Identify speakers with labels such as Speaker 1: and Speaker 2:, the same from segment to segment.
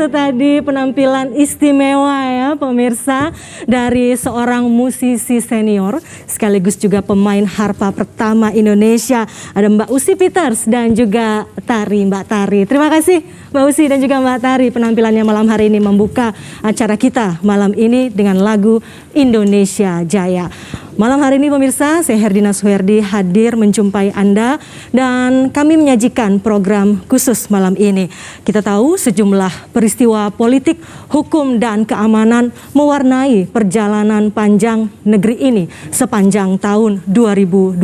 Speaker 1: itu tadi penampilan istimewa ya pemirsa dari seorang musisi senior sekaligus juga pemain harpa pertama Indonesia. Ada Mbak Usi Peters dan juga Mbak Tari. Terima kasih Mbak Usi dan juga Mbak Tari, penampilannya malam hari ini membuka acara kita malam ini dengan lagu Indonesia Jaya. Malam hari ini pemirsa, saya Herdina Suherdi hadir menjumpai Anda dan kami menyajikan program khusus malam ini. Kita tahu sejumlah peristiwa politik, hukum dan keamanan mewarnai perjalanan panjang negeri ini sepanjang tahun 2021.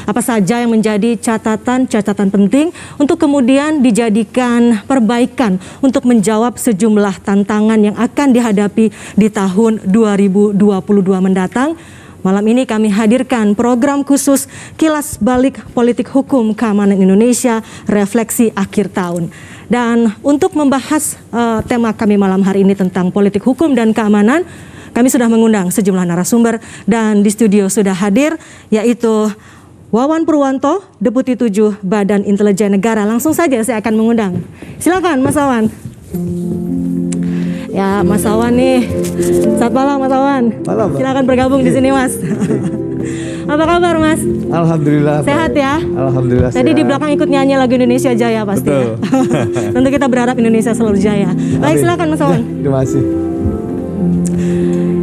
Speaker 1: Apa saja yang menjadi catatan-catatan penting untuk kemudian dijadikan perbaikan untuk menjawab sejumlah tantangan yang akan dihadapi di tahun 2022 mendatang. Malam ini kami hadirkan program khusus Kilas Balik Politik Hukum Keamanan Indonesia Refleksi Akhir Tahun. Dan untuk membahas tema kami malam hari ini tentang politik hukum dan keamanan, kami sudah mengundang sejumlah narasumber dan di studio sudah hadir yaitu Wawan Purwanto, Deputi 7 Badan Intelijen Negara. Langsung saja saya akan mengundang. Silakan Mas Wawan. Ya Mas Wawan nih. Selamat malam Mas Wawan.
Speaker 2: Malam.
Speaker 1: Silakan bergabung di sini Mas. Apa kabar Mas?
Speaker 2: Alhamdulillah.
Speaker 1: Sehat ya?
Speaker 2: Alhamdulillah.
Speaker 1: Tadi
Speaker 2: sehat.
Speaker 1: di belakang ikut nyanyi lagu Indonesia Jaya pasti.
Speaker 2: Betul.
Speaker 1: Ya? Tentu kita berharap Indonesia selalu jaya. Baik, silakan Mas Wawan.
Speaker 2: Ya, terima kasih.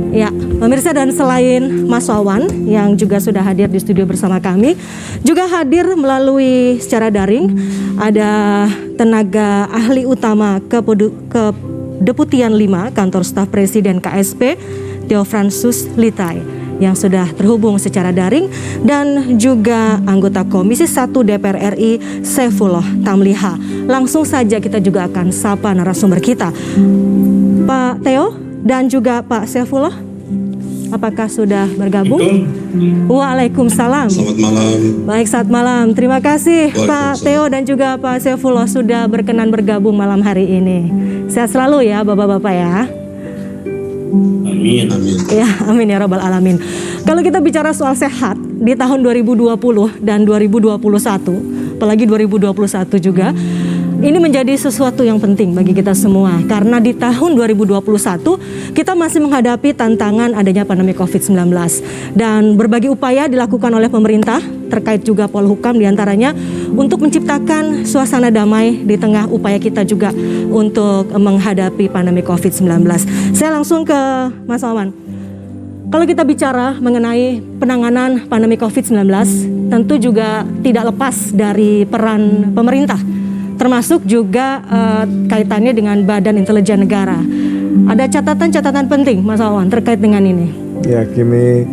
Speaker 1: Ya, pemirsa, dan selain Mas Wawan yang juga sudah hadir di studio bersama kami, juga hadir melalui secara daring ada tenaga ahli utama Kedeputian 5 Kantor Staf Presiden KSP, Theofransus Litai, yang sudah terhubung secara daring, dan juga anggota Komisi 1 DPR RI Saifullah Tamliha. Langsung saja kita juga akan sapa narasumber kita, Pak Theo dan juga Pak Saifullah. Apakah sudah bergabung? Waalaikumsalam.
Speaker 3: Selamat malam.
Speaker 1: Baik, selamat malam. Terima kasih Pak Theo dan juga Pak Saifullah sudah berkenan bergabung malam hari ini. Sehat selalu ya Bapak-Bapak ya.
Speaker 3: Amin. Amin.
Speaker 1: Ya, amin ya rabbal alamin. Kalau kita bicara soal sehat di tahun 2020 dan 2021, apalagi 2021 juga, ini menjadi sesuatu yang penting bagi kita semua karena di tahun 2021 kita masih menghadapi tantangan adanya pandemi COVID-19 dan berbagai upaya dilakukan oleh pemerintah terkait juga Polhukam diantaranya untuk menciptakan suasana damai di tengah upaya kita juga untuk menghadapi pandemi COVID-19. Saya langsung ke Mas Wawan. Kalau kita bicara mengenai penanganan pandemi COVID-19, tentu juga tidak lepas dari peran pemerintah, termasuk juga kaitannya dengan Badan Intelijen Negara. Ada catatan-catatan penting Mas Wawan terkait dengan ini?
Speaker 2: Ya, kami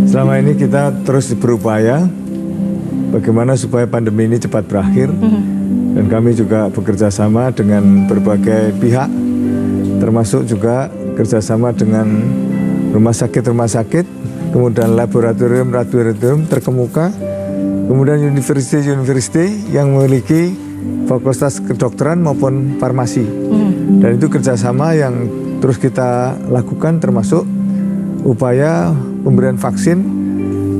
Speaker 2: selama ini kita terus berupaya bagaimana supaya pandemi ini cepat berakhir. Dan kami juga bekerja sama dengan berbagai pihak, termasuk juga kerjasama dengan rumah sakit, kemudian laboratorium terkemuka, kemudian university yang memiliki fakultas kedokteran maupun farmasi. Dan itu kerjasama yang terus kita lakukan, termasuk upaya pemberian vaksin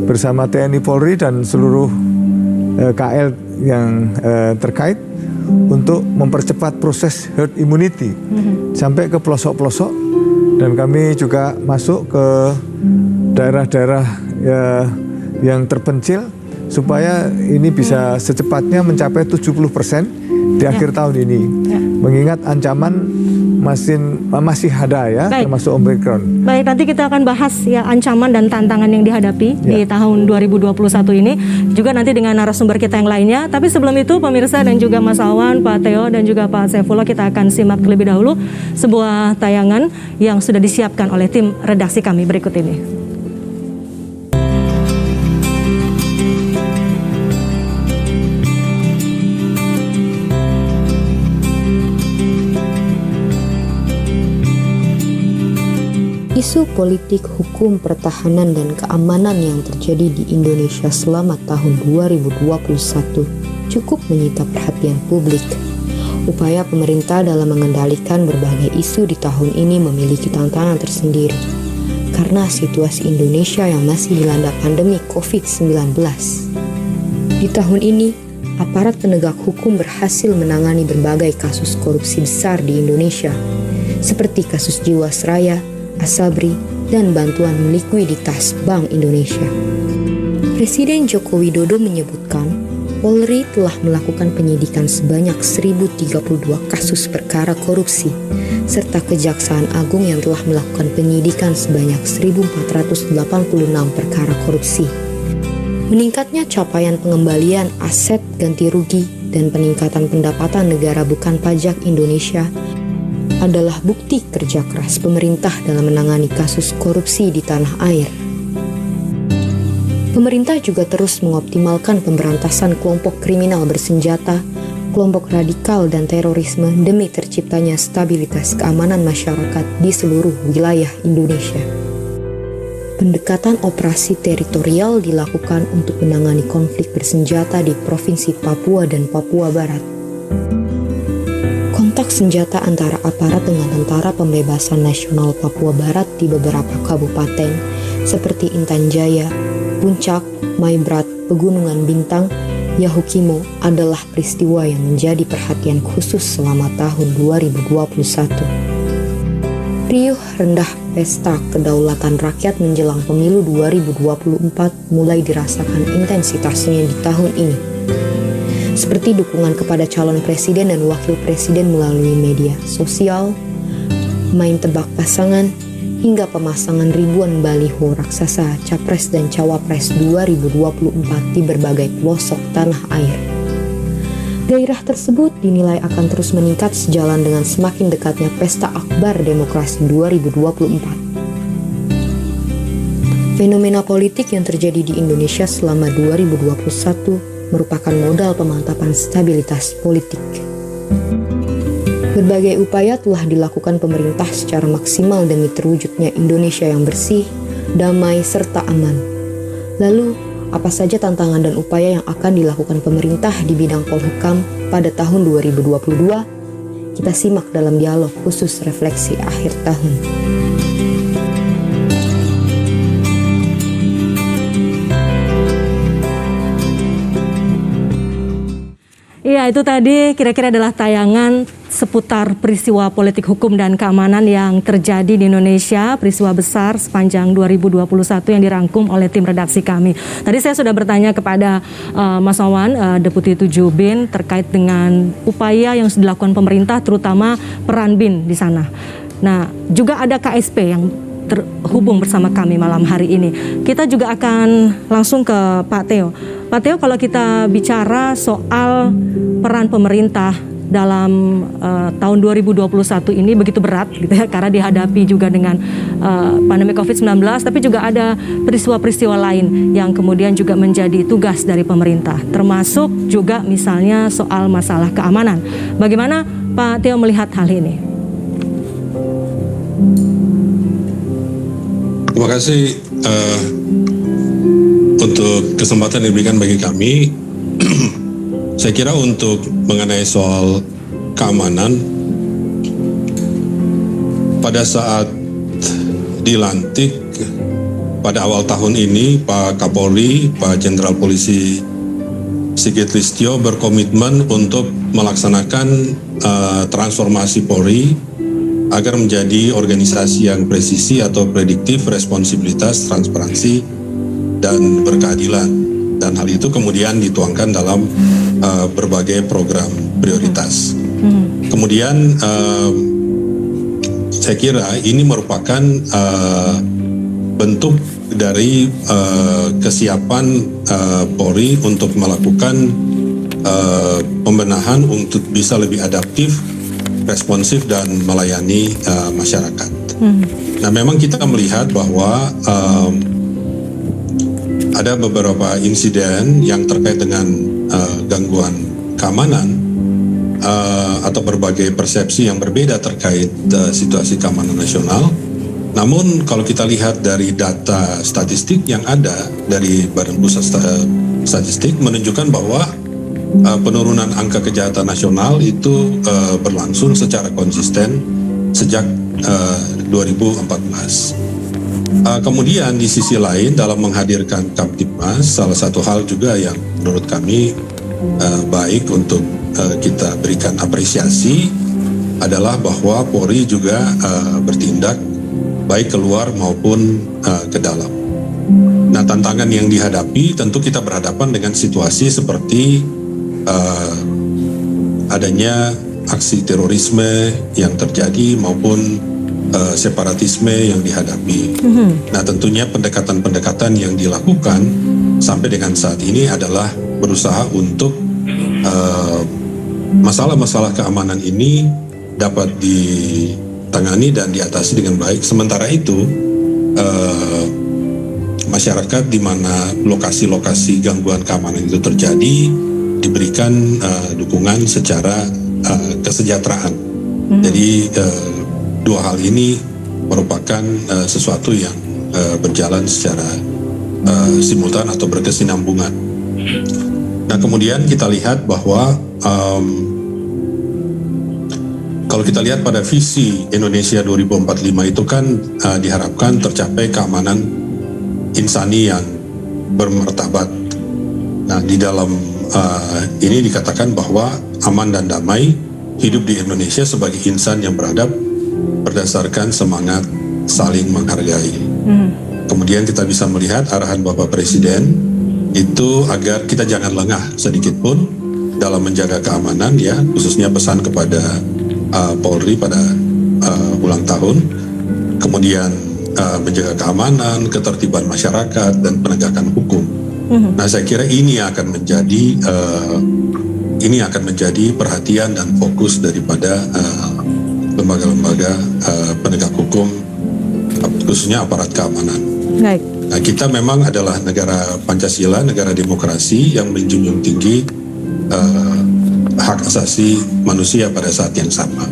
Speaker 2: bersama TNI Polri dan seluruh KL yang terkait untuk mempercepat proses herd immunity sampai ke pelosok-pelosok. Dan kami juga masuk ke daerah-daerah yang terpencil supaya ini bisa secepatnya mencapai 70% di akhir tahun ini. Mengingat ancaman masih ada ya. Baik. Termasuk Omicron.
Speaker 1: Baik, nanti kita akan bahas ya ancaman dan tantangan yang dihadapi di tahun 2021 ini, juga nanti dengan narasumber kita yang lainnya. Tapi sebelum itu pemirsa dan juga Mas Wawan, Pak Theo dan juga Pak Saifullah, kita akan simak terlebih dahulu sebuah tayangan yang sudah disiapkan oleh tim redaksi kami berikut ini.
Speaker 4: Isu politik, hukum, pertahanan, dan keamanan yang terjadi di Indonesia selama tahun 2021 cukup menyita perhatian publik. Upaya pemerintah dalam mengendalikan berbagai isu di tahun ini memiliki tantangan tersendiri karena situasi Indonesia yang masih dilanda pandemi COVID-19. Di tahun ini, aparat penegak hukum berhasil menangani berbagai kasus korupsi besar di Indonesia, seperti kasus Jiwasraya, Asabri, dan bantuan likuiditas Bank Indonesia. Presiden Joko Widodo menyebutkan Polri telah melakukan penyidikan sebanyak 1032 kasus perkara korupsi, serta Kejaksaan Agung yang telah melakukan penyidikan sebanyak 1486 perkara korupsi. Meningkatnya capaian pengembalian aset ganti rugi dan peningkatan pendapatan negara bukan pajak Indonesia adalah bukti kerja keras pemerintah dalam menangani kasus korupsi di tanah air. Pemerintah juga terus mengoptimalkan pemberantasan kelompok kriminal bersenjata, kelompok radikal dan terorisme demi terciptanya stabilitas keamanan masyarakat di seluruh wilayah Indonesia. Pendekatan operasi teritorial dilakukan untuk menangani konflik bersenjata di Provinsi Papua dan Papua Barat. Kontak senjata antara aparat dengan Tentara Pembebasan Nasional Papua Barat di beberapa kabupaten seperti Intan Jaya, Puncak, Maibrat, Pegunungan Bintang, Yahukimo adalah peristiwa yang menjadi perhatian khusus selama tahun 2021. Riuh rendah pesta kedaulatan rakyat menjelang pemilu 2024 mulai dirasakan intensitasnya di tahun ini. Seperti dukungan kepada calon presiden dan wakil presiden melalui media sosial, main tebak pasangan, hingga pemasangan ribuan baliho raksasa Capres dan Cawapres 2024 di berbagai pelosok tanah air. Gairah tersebut dinilai akan terus meningkat sejalan dengan semakin dekatnya Pesta Akbar Demokrasi 2024. Fenomena politik yang terjadi di Indonesia selama 2021 merupakan modal pemantapan stabilitas politik. Berbagai upaya telah dilakukan pemerintah secara maksimal demi terwujudnya Indonesia yang bersih, damai, serta aman. Lalu, apa saja tantangan dan upaya yang akan dilakukan pemerintah di bidang Polhukam pada tahun 2022? Kita simak dalam dialog khusus refleksi akhir tahun.
Speaker 1: Iya, itu tadi kira-kira adalah tayangan seputar peristiwa politik hukum dan keamanan yang terjadi di Indonesia, peristiwa besar sepanjang 2021 yang dirangkum oleh tim redaksi kami. Tadi saya sudah bertanya kepada Mas Wawan, Deputi 7 BIN, terkait dengan upaya yang sudah dilakukan pemerintah, terutama peran BIN di sana. Nah, juga ada KSP yang terhubung bersama kami malam hari ini. Kita juga akan langsung ke Pak Theo. Pak Theo, kalau kita bicara soal peran pemerintah dalam tahun 2021 ini begitu berat gitu ya, karena dihadapi juga dengan pandemi COVID-19, tapi juga ada peristiwa-peristiwa lain yang kemudian juga menjadi tugas dari pemerintah, termasuk juga misalnya soal masalah keamanan. Bagaimana Pak Theo melihat hal ini?
Speaker 3: Terima kasih untuk kesempatan yang diberikan bagi kami. Saya kira untuk mengenai soal keamanan, pada saat dilantik pada awal tahun ini, Pak Kapolri, Pak Jenderal Polisi Sigit Listio berkomitmen untuk melaksanakan transformasi Polri agar menjadi organisasi yang presisi atau prediktif, responsibilitas, transparansi, dan berkeadilan. Dan hal itu kemudian dituangkan dalam berbagai program prioritas. Kemudian saya kira ini merupakan bentuk dari kesiapan Polri untuk melakukan pembenahan untuk bisa lebih adaptif, responsif, dan melayani masyarakat. Nah, memang kita melihat bahwa ada beberapa insiden yang terkait dengan gangguan keamanan atau berbagai persepsi yang berbeda terkait situasi keamanan nasional. Namun kalau kita lihat dari data statistik yang ada dari Badan Pusat Statistik menunjukkan bahwa penurunan angka kejahatan nasional itu berlangsung secara konsisten sejak 2014. Kemudian di sisi lain dalam menghadirkan Kamtibmas, salah satu hal juga yang menurut kami baik untuk kita berikan apresiasi adalah bahwa Polri juga bertindak baik keluar maupun ke dalam. Nah, tantangan yang dihadapi tentu kita berhadapan dengan situasi seperti adanya aksi terorisme yang terjadi maupun separatisme yang dihadapi. Nah, tentunya pendekatan-pendekatan yang dilakukan sampai dengan saat ini adalah berusaha untuk masalah-masalah keamanan ini dapat ditangani dan diatasi dengan baik. Sementara itu, masyarakat di mana lokasi-lokasi gangguan keamanan itu terjadi diberikan dukungan secara kesejahteraan. Jadi dua hal ini merupakan sesuatu yang berjalan secara simultan atau berkesinambungan. Nah, kemudian kita lihat bahwa kalau kita lihat pada visi Indonesia 2045 itu kan diharapkan tercapai keamanan insani yang bermartabat. Nah, di dalam ini dikatakan bahwa aman dan damai hidup di Indonesia sebagai insan yang beradab berdasarkan semangat saling menghargai. Kemudian kita bisa melihat arahan Bapak Presiden itu agar kita jangan lengah sedikit pun dalam menjaga keamanan, ya, khususnya pesan kepada Polri pada ulang tahun, kemudian menjaga keamanan, ketertiban masyarakat dan penegakan hukum. Nah, saya kira ini akan menjadi perhatian dan fokus daripada lembaga-lembaga penegak hukum, khususnya aparat keamanan.
Speaker 1: Baik.
Speaker 3: Nah, kita memang adalah negara Pancasila, negara demokrasi yang menjunjung tinggi hak asasi manusia pada saat yang sama.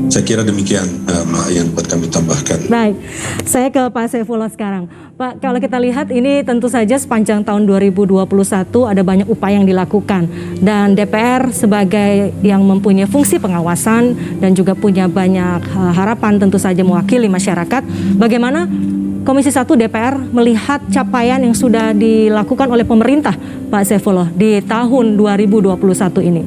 Speaker 3: Saya kira demikian, Mbak, yang dapat kami tambahkan.
Speaker 1: Baik, saya ke Pak Saifullah sekarang. Pak, kalau kita lihat ini tentu saja sepanjang tahun 2021 ada banyak upaya yang dilakukan. Dan DPR sebagai yang mempunyai fungsi pengawasan dan juga punya banyak harapan tentu saja mewakili masyarakat. Bagaimana Komisi 1 DPR melihat capaian yang sudah dilakukan oleh pemerintah, Pak Saifullah, di tahun 2021 ini?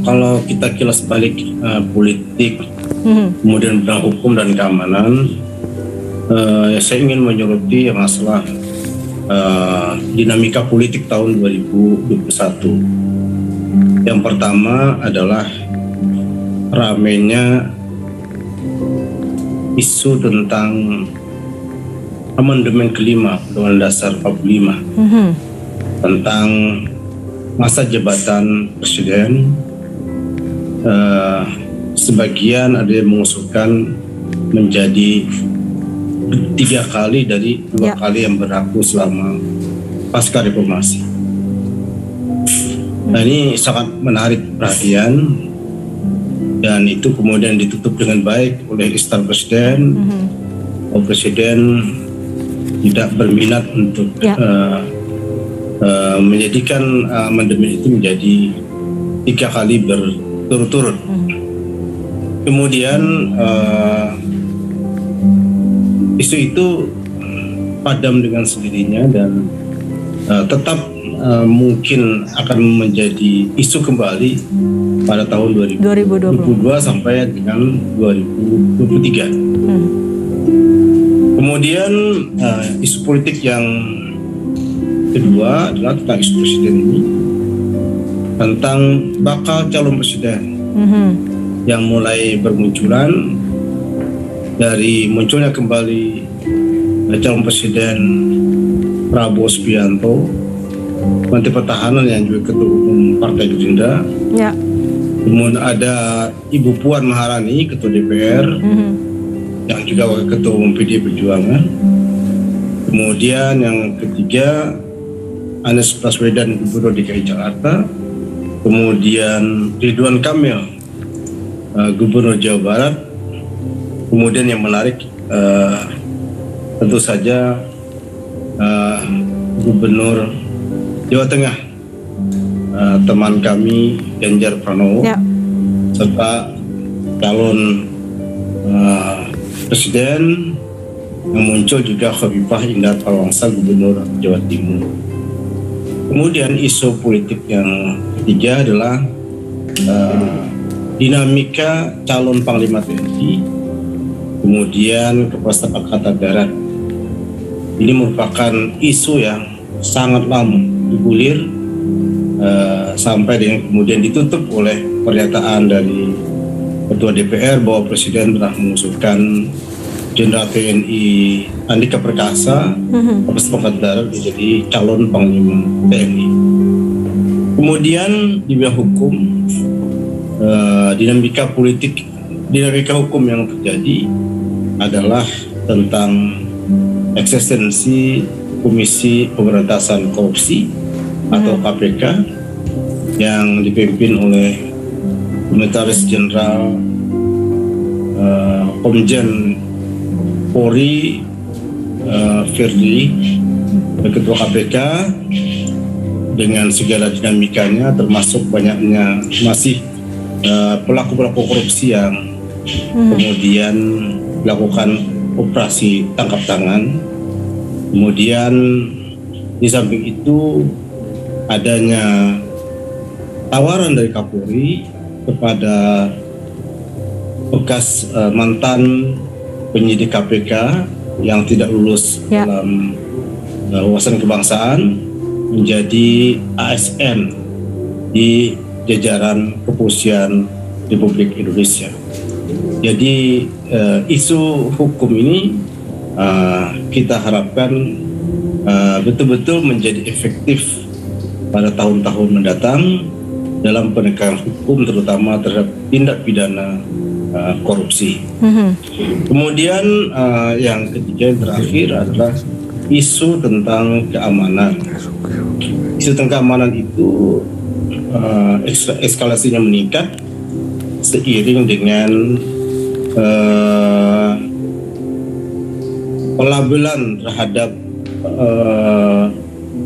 Speaker 5: Kalau kita kilas balik politik, kemudian bidang hukum dan keamanan, saya ingin menyoroti masalah dinamika politik tahun 2021. Yang pertama adalah ramainya isu tentang amandemen kelima Undang-Undang Dasar 45 tentang masa jabatan presiden. Sebagian ada yang mengusulkan menjadi 3 kali dari 2 kali yang berlaku selama pasca reformasi. Nah, ini sangat menarik perhatian dan itu kemudian ditutup dengan baik oleh istana presiden. Presiden tidak berminat untuk menjadikan amandemen itu menjadi 3 kali berturut-turut. Kemudian isu itu padam dengan sendirinya dan tetap mungkin akan menjadi isu kembali pada tahun 2022 sampai dengan 2023. Kemudian isu politik yang kedua adalah tentang isu presiden ini, tentang bakal calon presiden yang mulai bermunculan dari munculnya kembali calon presiden Prabowo Subianto, Menteri Pertahanan yang juga Ketua Umum Partai Gerindra. Kemudian ada Ibu Puan Maharani, Ketua DPR, yang juga Wakil Ketua Umum PDI Perjuangan. Kemudian yang ketiga Anies Baswedan, Gubernur DKI Jakarta. Kemudian Ridwan Kamil, Gubernur Jawa Barat. Kemudian yang menarik tentu saja Gubernur Jawa Tengah, teman kami Ganjar Pranowo, serta calon presiden yang muncul juga Khofifah Indar Parawansa, Gubernur Jawa Timur. Kemudian isu politik yang ketiga adalah dinamika calon Panglima TNI, kemudian Kepala Staf Angkatan Darat. Ini merupakan isu yang sangat lama bergulir sampai dengan kemudian ditutup oleh pernyataan dari Ketua DPR bahwa Presiden telah mengusulkan Jenderal TNI Andika Perkasa, Kepala Staf Angkatan Darat menjadi calon Panglima TNI. Kemudian di bidang hukum, dinamika hukum yang terjadi adalah tentang eksistensi Komisi Pemberantasan Korupsi atau KPK yang dipimpin oleh Komisaris Jenderal Komjen Polri Firly, Ketua KPK, dengan segala dinamikanya, termasuk banyaknya masih pelaku-pelaku korupsi yang kemudian melakukan operasi tangkap tangan. Kemudian di samping itu adanya tawaran dari Kapolri kepada bekas mantan penyidik KPK yang tidak lulus dalam wawasan kebangsaan menjadi ASN di jajaran Kepolisian Republik Indonesia. Jadi isu hukum ini kita harapkan betul-betul menjadi efektif pada tahun-tahun mendatang dalam penegakan hukum, terutama terhadap tindak pidana korupsi. Kemudian yang ketiga, yang terakhir adalah isu tentang keamanan. Isu tentang keamanan itu eskalasinya meningkat seiring dengan pelabelan terhadap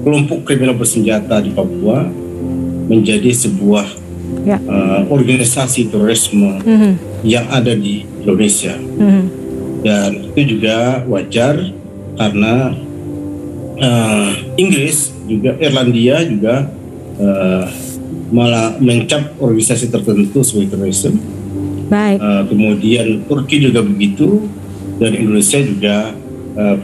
Speaker 5: kelompok kriminal bersenjata di Papua menjadi sebuah organisasi terorisme yang ada di Indonesia. Dan itu juga wajar karena Inggris juga, Irlandia juga malah mencap organisasi tertentu sebagai terorisme.
Speaker 1: Baik.
Speaker 5: Kemudian Turki juga begitu, dan Indonesia juga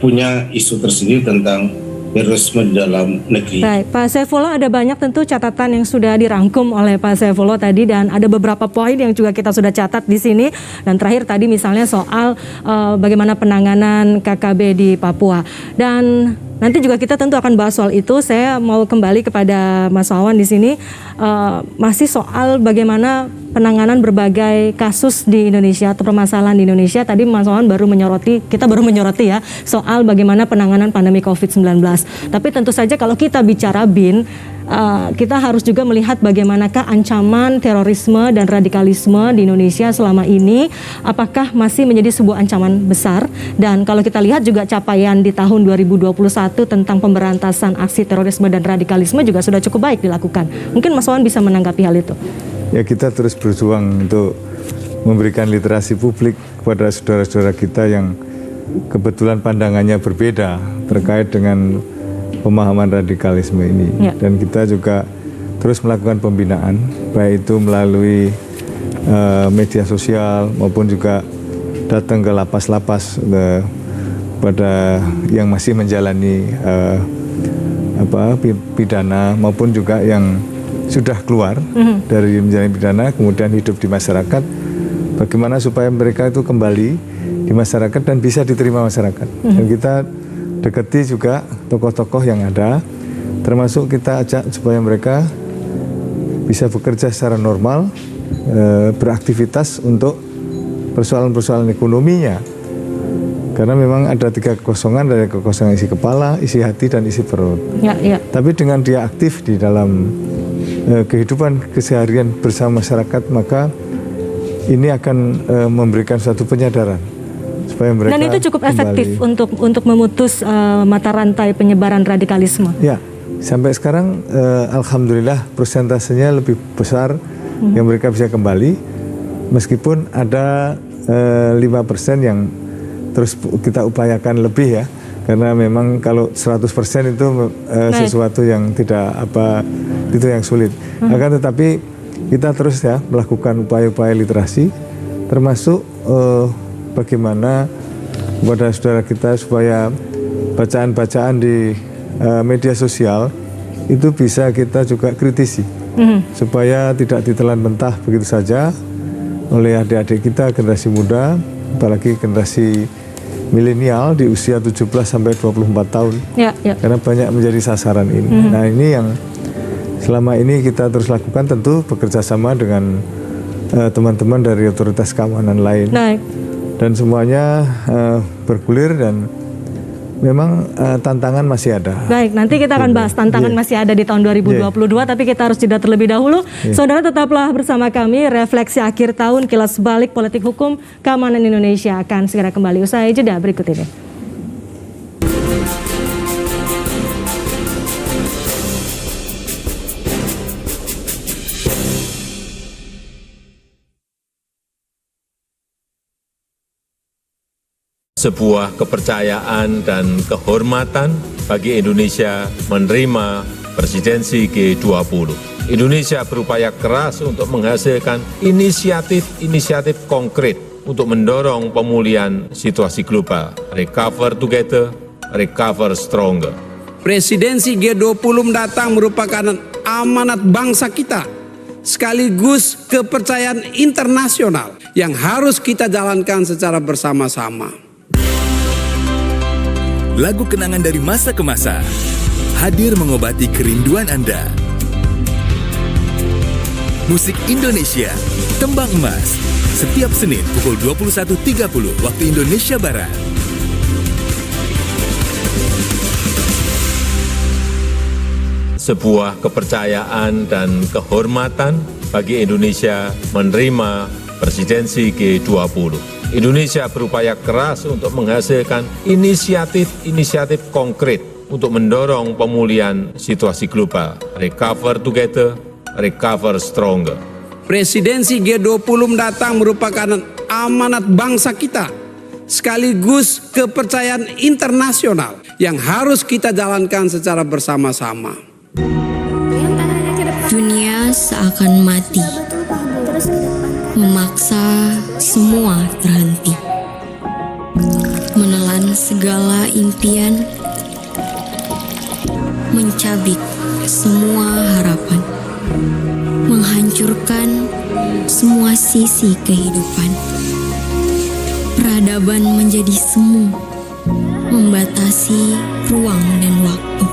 Speaker 5: punya isu tersendiri tentang terorisme di dalam negeri.
Speaker 1: Baik, Pak Saifullah, ada banyak tentu catatan yang sudah dirangkum oleh Pak Saifullah tadi, dan ada beberapa poin yang juga kita sudah catat di sini. Dan terakhir tadi misalnya soal bagaimana penanganan KKB di Papua. Dan nanti juga kita tentu akan bahas soal itu. Saya mau kembali kepada Mas Wawan di sini, masih soal bagaimana penanganan berbagai kasus di Indonesia atau permasalahan di Indonesia. Tadi Mas Wawan kita baru menyoroti ya soal bagaimana penanganan pandemi COVID-19. Tapi tentu saja kalau kita bicara BIN, kita harus juga melihat bagaimanakah ancaman terorisme dan radikalisme di Indonesia selama ini, apakah masih menjadi sebuah ancaman besar. Dan kalau kita lihat juga capaian di tahun 2021 tentang pemberantasan aksi terorisme dan radikalisme juga sudah cukup baik dilakukan. Mungkin Mas Wawan bisa menanggapi hal itu.
Speaker 2: Ya, kita terus berjuang untuk memberikan literasi publik kepada saudara-saudara kita yang kebetulan pandangannya berbeda terkait dengan pemahaman radikalisme ini. Dan kita juga terus melakukan pembinaan, baik itu melalui media sosial maupun juga datang ke lapas-lapas pada yang masih menjalani pidana maupun juga yang sudah keluar dari menjalani pidana kemudian hidup di masyarakat, bagaimana supaya mereka itu kembali di masyarakat dan bisa diterima masyarakat. Dan kita dekati juga tokoh-tokoh yang ada, termasuk kita ajak supaya mereka bisa bekerja secara normal, beraktivitas untuk persoalan-persoalan ekonominya. Karena memang ada 3 kekosongan, dari kekosongan isi kepala, isi hati, dan isi perut. Tapi dengan dia aktif di dalam kehidupan keseharian bersama masyarakat, maka ini akan memberikan suatu penyadaran supaya mereka. Dan itu cukup efektif
Speaker 1: untuk memutus mata rantai penyebaran radikalisme.
Speaker 2: Ya, sampai sekarang alhamdulillah persentasenya lebih besar yang mereka bisa kembali, meskipun ada 5% yang terus kita upayakan lebih ya, Karena memang kalau 100% itu sesuatu yang tidak itu yang sulit. Akan tetapi kita terus ya melakukan upaya-upaya literasi, termasuk bagaimana kepada saudara kita supaya bacaan-bacaan di media sosial itu bisa kita juga kritisi, supaya tidak ditelan mentah begitu saja oleh adik-adik kita generasi muda, apalagi generasi milenial di usia 17 sampai 24 tahun. Karena banyak menjadi sasaran ini. Nah, ini yang selama ini kita terus lakukan, tentu bekerja sama dengan teman-teman dari otoritas keamanan lain. Dan semuanya bergulir dan memang tantangan masih ada.
Speaker 1: Baik, nanti kita akan bahas tantangan masih ada di tahun 2022, tapi kita harus jeda terlebih dahulu. Saudara, tetaplah bersama kami. Refleksi akhir tahun, kilas balik politik hukum keamanan Indonesia akan segera kembali usai jeda berikut ini.
Speaker 6: Sebuah kepercayaan dan kehormatan bagi Indonesia menerima presidensi G20. Indonesia berupaya keras untuk menghasilkan inisiatif konkret untuk mendorong pemulihan situasi global. Recover together, recover stronger.
Speaker 7: Presidensi G20 mendatang merupakan amanat bangsa kita, sekaligus kepercayaan internasional yang harus kita jalankan secara bersama-sama.
Speaker 8: Lagu kenangan dari masa ke masa hadir mengobati kerinduan Anda. Musik Indonesia, Tembang Emas, setiap Senin pukul 21.30 waktu Indonesia Barat.
Speaker 6: Sebuah kepercayaan dan kehormatan bagi Indonesia menerima presidensi G20. Indonesia berupaya keras untuk menghasilkan inisiatif konkret untuk mendorong pemulihan situasi global. Recover together, recover stronger.
Speaker 7: Presidensi G20 mendatang merupakan amanat bangsa kita, sekaligus kepercayaan internasional yang harus kita jalankan secara bersama-sama.
Speaker 9: Dunia seakan mati, memaksa semua terhenti, menelan segala impian, mencabik semua harapan, menghancurkan semua sisi kehidupan. Peradaban menjadi semu, membatasi ruang dan waktu,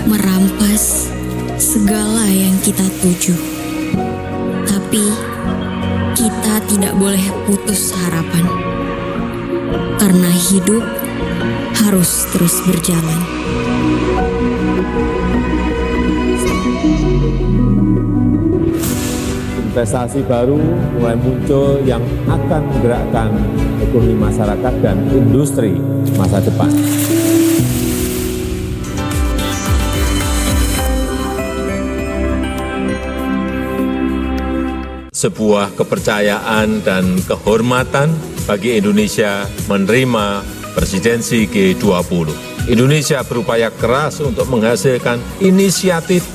Speaker 9: merampas segala yang kita tuju. Tapi kita tidak boleh putus harapan, karena hidup harus terus berjalan.
Speaker 6: Investasi baru mulai muncul yang akan menggerakkan ekonomi masyarakat dan industri masa depan. Sebuah kepercayaan dan kehormatan bagi Indonesia menerima presidensi G20. Indonesia berupaya keras untuk menghasilkan inisiatif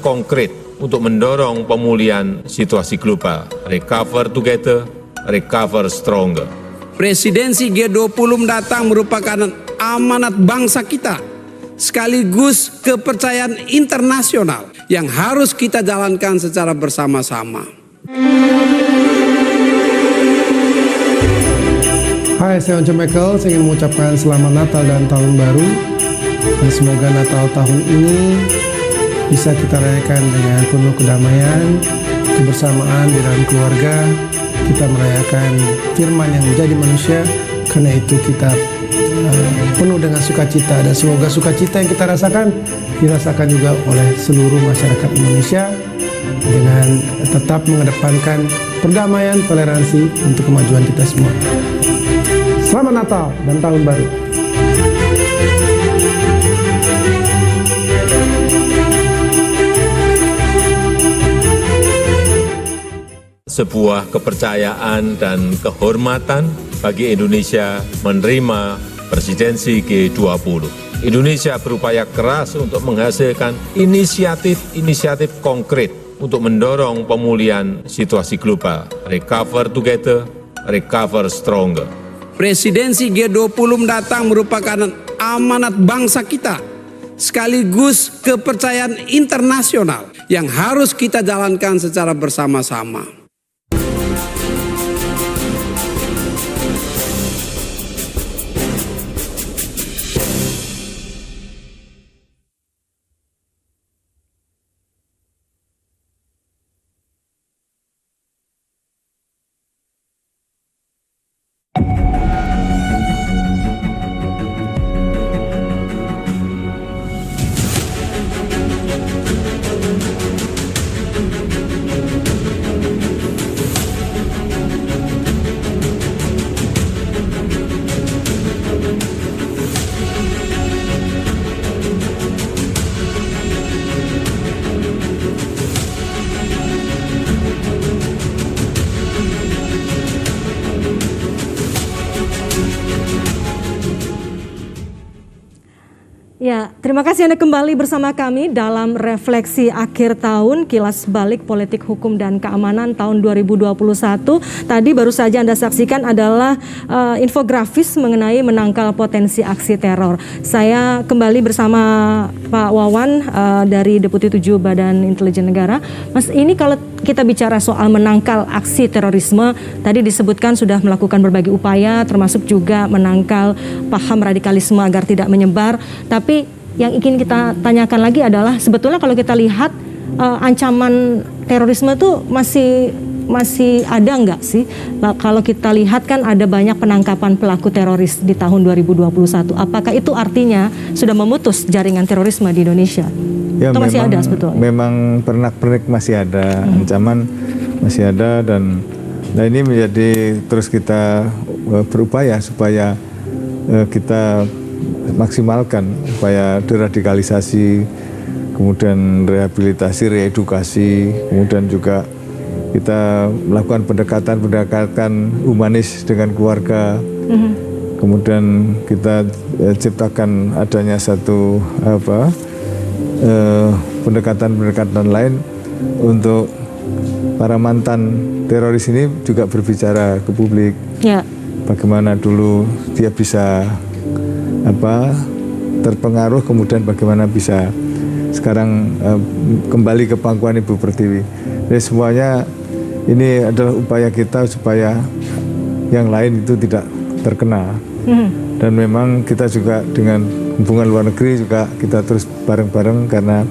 Speaker 6: konkret untuk mendorong pemulihan situasi global. Recover together, recover stronger.
Speaker 7: Presidensi G20 mendatang merupakan amanat bangsa kita, sekaligus kepercayaan internasional yang harus kita jalankan secara bersama-sama.
Speaker 10: Hai, saya Once Michael. Saya ingin mengucapkan selamat Natal dan Tahun Baru. Dan semoga Natal tahun ini bisa kita rayakan dengan penuh kedamaian, kebersamaan di dalam keluarga. Kita merayakan firman yang menjadi manusia. Karena itu kita penuh dengan sukacita. Dan semoga sukacita yang kita rasakan dirasakan juga oleh seluruh masyarakat Indonesia, dengan tetap mengedepankan perdamaian, toleransi untuk kemajuan kita semua. Selamat Natal dan Tahun Baru.
Speaker 6: Sebuah kepercayaan dan kehormatan bagi Indonesia menerima presidensi G20. Indonesia berupaya keras untuk menghasilkan inisiatif-inisiatif konkret untuk mendorong pemulihan situasi global. Recover together, recover stronger.
Speaker 7: Presidensi G20 mendatang merupakan amanat bangsa kita, sekaligus kepercayaan internasional yang harus kita jalankan secara bersama-sama.
Speaker 1: Ya, terima kasih Anda kembali bersama kami dalam refleksi akhir tahun kilas balik politik hukum dan keamanan tahun 2021. Tadi baru saja Anda saksikan adalah infografis mengenai menangkal potensi aksi teror. Saya kembali bersama Pak Wawan dari Deputi 7 Badan Intelijen Negara. Mas, ini kalau kita bicara soal menangkal aksi terorisme, tadi disebutkan sudah melakukan berbagai upaya termasuk juga menangkal paham radikalisme agar tidak menyebar. Tapi yang ingin kita tanyakan lagi adalah sebetulnya kalau kita lihat ancaman terorisme itu masih ada nggak sih? Kalau kita lihat kan ada banyak penangkapan pelaku teroris di tahun 2021. Apakah itu artinya sudah memutus jaringan terorisme di Indonesia?
Speaker 2: Ya,
Speaker 1: atau masih ada sebetulnya?
Speaker 2: Memang pernak-pernik masih ada, ancaman masih ada, dan ini menjadi terus kita berupaya supaya kita maksimalkan upaya deradikalisasi, kemudian rehabilitasi, reedukasi, kemudian juga kita melakukan pendekatan humanis dengan keluarga, kemudian kita ciptakan adanya satu pendekatan lain untuk para mantan teroris ini juga berbicara ke publik.
Speaker 1: Ya.
Speaker 2: Bagaimana dulu dia bisa terpengaruh, kemudian bagaimana bisa sekarang kembali ke pangkuan Ibu Pertiwi. Jadi semuanya ini adalah upaya kita supaya yang lain itu tidak terkena. Dan memang kita juga dengan hubungan luar negeri juga kita terus bareng-bareng, karena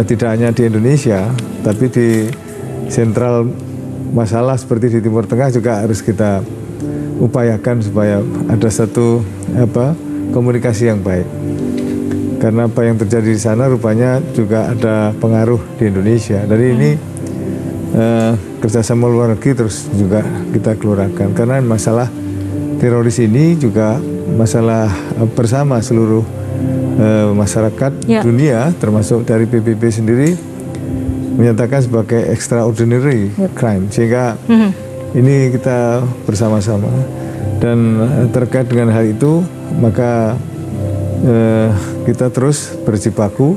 Speaker 2: tidak hanya di Indonesia tapi di sentral masalah seperti di Timur Tengah juga harus kita upayakan supaya ada satu komunikasi yang baik, karena apa yang terjadi di sana rupanya juga ada pengaruh di Indonesia. Dari ini kerjasama luar negeri terus juga kita keluarkan, karena masalah teroris ini juga masalah bersama seluruh masyarakat dunia, termasuk dari PBB sendiri menyatakan sebagai extraordinary crime, sehingga ini kita bersama-sama. Dan terkait dengan hal itu maka kita terus berjibaku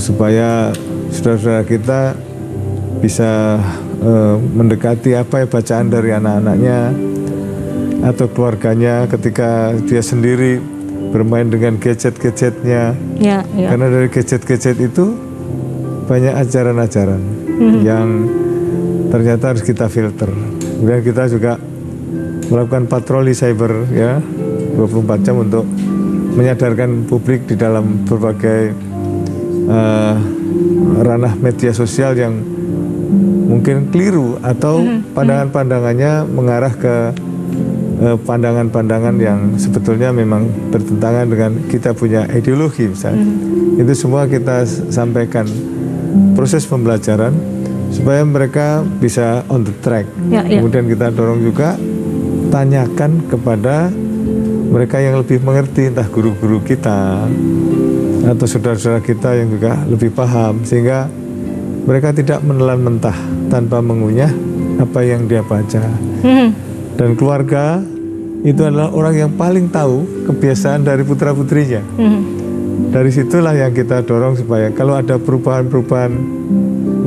Speaker 2: supaya saudara-saudara kita bisa mendekati apa ya bacaan dari anak-anaknya atau keluarganya ketika dia sendiri bermain dengan gadget-gadgetnya. Karena dari gadget-gadget itu banyak ajaran-ajaran yang ternyata harus kita filter. Kemudian kita juga melakukan patroli cyber 24 jam untuk menyadarkan publik di dalam berbagai ranah media sosial yang mungkin keliru atau pandangan-pandangannya mengarah ke pandangan-pandangan yang sebetulnya memang bertentangan dengan kita punya ideologi misalnya. Itu semua kita sampaikan proses pembelajaran supaya mereka bisa on the track. Kemudian kita dorong juga, tanyakan kepada mereka yang lebih mengerti, entah guru-guru kita atau saudara-saudara kita yang juga lebih paham, sehingga mereka tidak menelan mentah tanpa mengunyah apa yang dia baca. Dan keluarga itu adalah orang yang paling tahu kebiasaan dari putra-putrinya. Dari situlah yang kita dorong supaya kalau ada perubahan-perubahan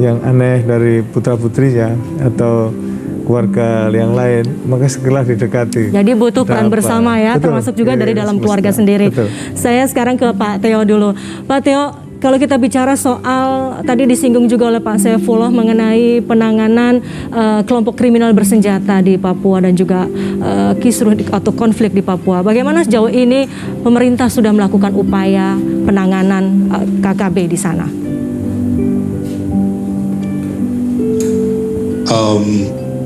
Speaker 2: yang aneh dari putra-putrinya atau keluarga yang lain, maka segera didekati.
Speaker 1: Jadi butuh peran bersama ya,
Speaker 2: Betul.
Speaker 1: termasuk juga dari dalam
Speaker 2: Semesta.
Speaker 1: keluarga sendiri.
Speaker 2: Betul.
Speaker 1: Saya sekarang ke Pak Theo dulu. Pak Theo, kalau kita bicara soal, tadi disinggung juga oleh Pak Saifullah mengenai penanganan kelompok kriminal bersenjata di Papua dan juga kisruh atau konflik di Papua. Bagaimana sejauh ini pemerintah sudah melakukan upaya penanganan KKB di sana?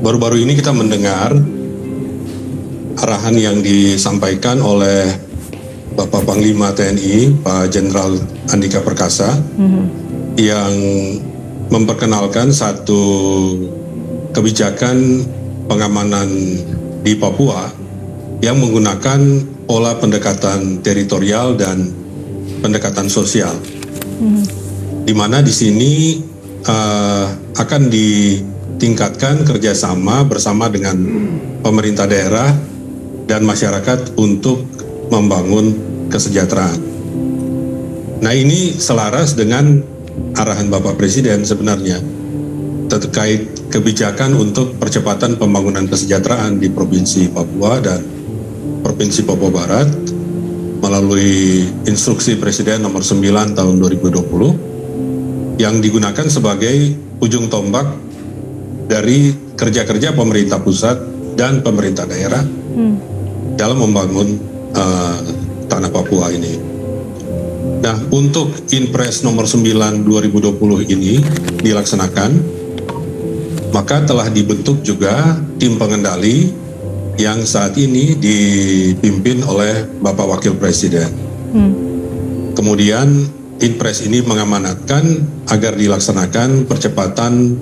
Speaker 3: Baru-baru ini kita mendengar arahan yang disampaikan oleh Bapak Panglima TNI, Pak Jenderal Andika Perkasa, yang memperkenalkan satu kebijakan pengamanan di Papua yang menggunakan pola pendekatan teritorial dan pendekatan sosial, di mana di sini akan ditingkatkan kerjasama bersama dengan pemerintah daerah dan masyarakat untuk membangun kesejahteraan. Nah, ini selaras dengan arahan Bapak Presiden sebenarnya terkait kebijakan untuk percepatan pembangunan kesejahteraan di Provinsi Papua dan Provinsi Papua Barat melalui instruksi Presiden nomor 9 tahun 2020 yang digunakan sebagai ujung tombak dari kerja-kerja pemerintah pusat dan pemerintah daerah dalam membangun tanah Papua ini. Nah, untuk Inpres nomor 9 2020 ini dilaksanakan, maka telah dibentuk juga tim pengendali yang saat ini dipimpin oleh Bapak Wakil Presiden. Kemudian Inpres ini mengamanatkan agar dilaksanakan percepatan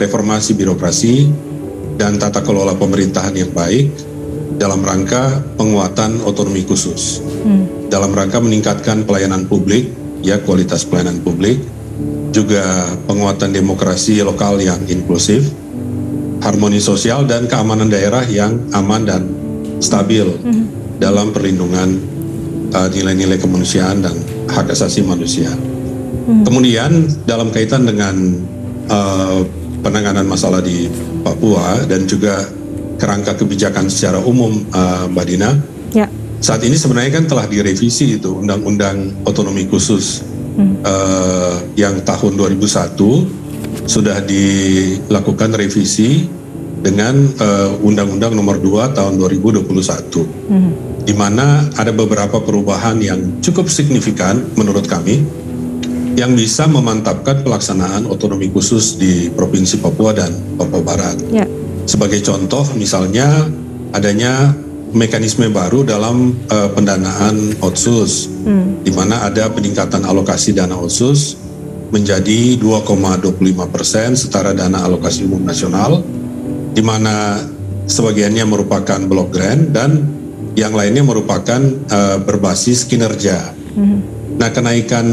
Speaker 3: reformasi birokrasi dan tata kelola pemerintahan yang baik dalam rangka penguatan otonomi khusus, dalam rangka meningkatkan pelayanan publik, ya kualitas pelayanan publik, juga penguatan demokrasi lokal yang inklusif, harmoni sosial dan keamanan daerah yang aman dan stabil dalam perlindungan nilai-nilai kemanusiaan dan hak asasi manusia. Kemudian dalam kaitan dengan penanganan masalah di Papua dan juga kerangka kebijakan secara umum, Mbak Dina, ya. Saat ini sebenarnya kan telah direvisi itu Undang-Undang Otonomi Khusus yang tahun 2001 sudah dilakukan revisi dengan Undang-Undang Nomor 2 tahun 2021, di mana ada beberapa perubahan yang cukup signifikan menurut kami yang bisa memantapkan pelaksanaan otonomi khusus di Provinsi Papua dan Papua Barat. Ya. Sebagai contoh, misalnya adanya mekanisme baru dalam pendanaan otsus, di mana ada peningkatan alokasi dana otsus menjadi 2,25% setara dana alokasi umum nasional, di mana sebagiannya merupakan block grant dan yang lainnya merupakan berbasis kinerja. Nah, kenaikan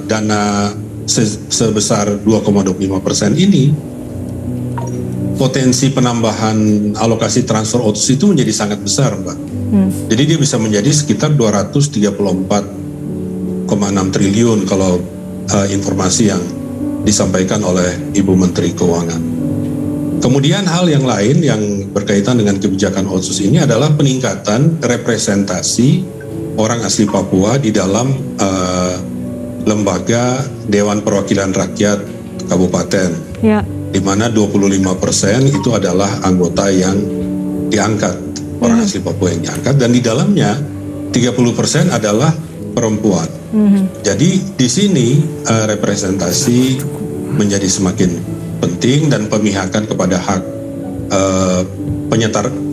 Speaker 3: dana sebesar 2,25% ini, potensi penambahan alokasi transfer otsus itu menjadi sangat besar, Mbak. Jadi dia bisa menjadi sekitar 234,6 triliun kalau informasi yang disampaikan oleh Ibu Menteri Keuangan. Kemudian hal yang lain yang berkaitan dengan kebijakan otsus ini adalah peningkatan representasi orang asli Papua di dalam lembaga Dewan Perwakilan Rakyat Kabupaten. Ya. Di mana 25% itu adalah anggota yang diangkat, orang asli Papua yang diangkat, dan di dalamnya 30% adalah perempuan. Jadi di sini representasi menjadi semakin penting dan pemihakan kepada hak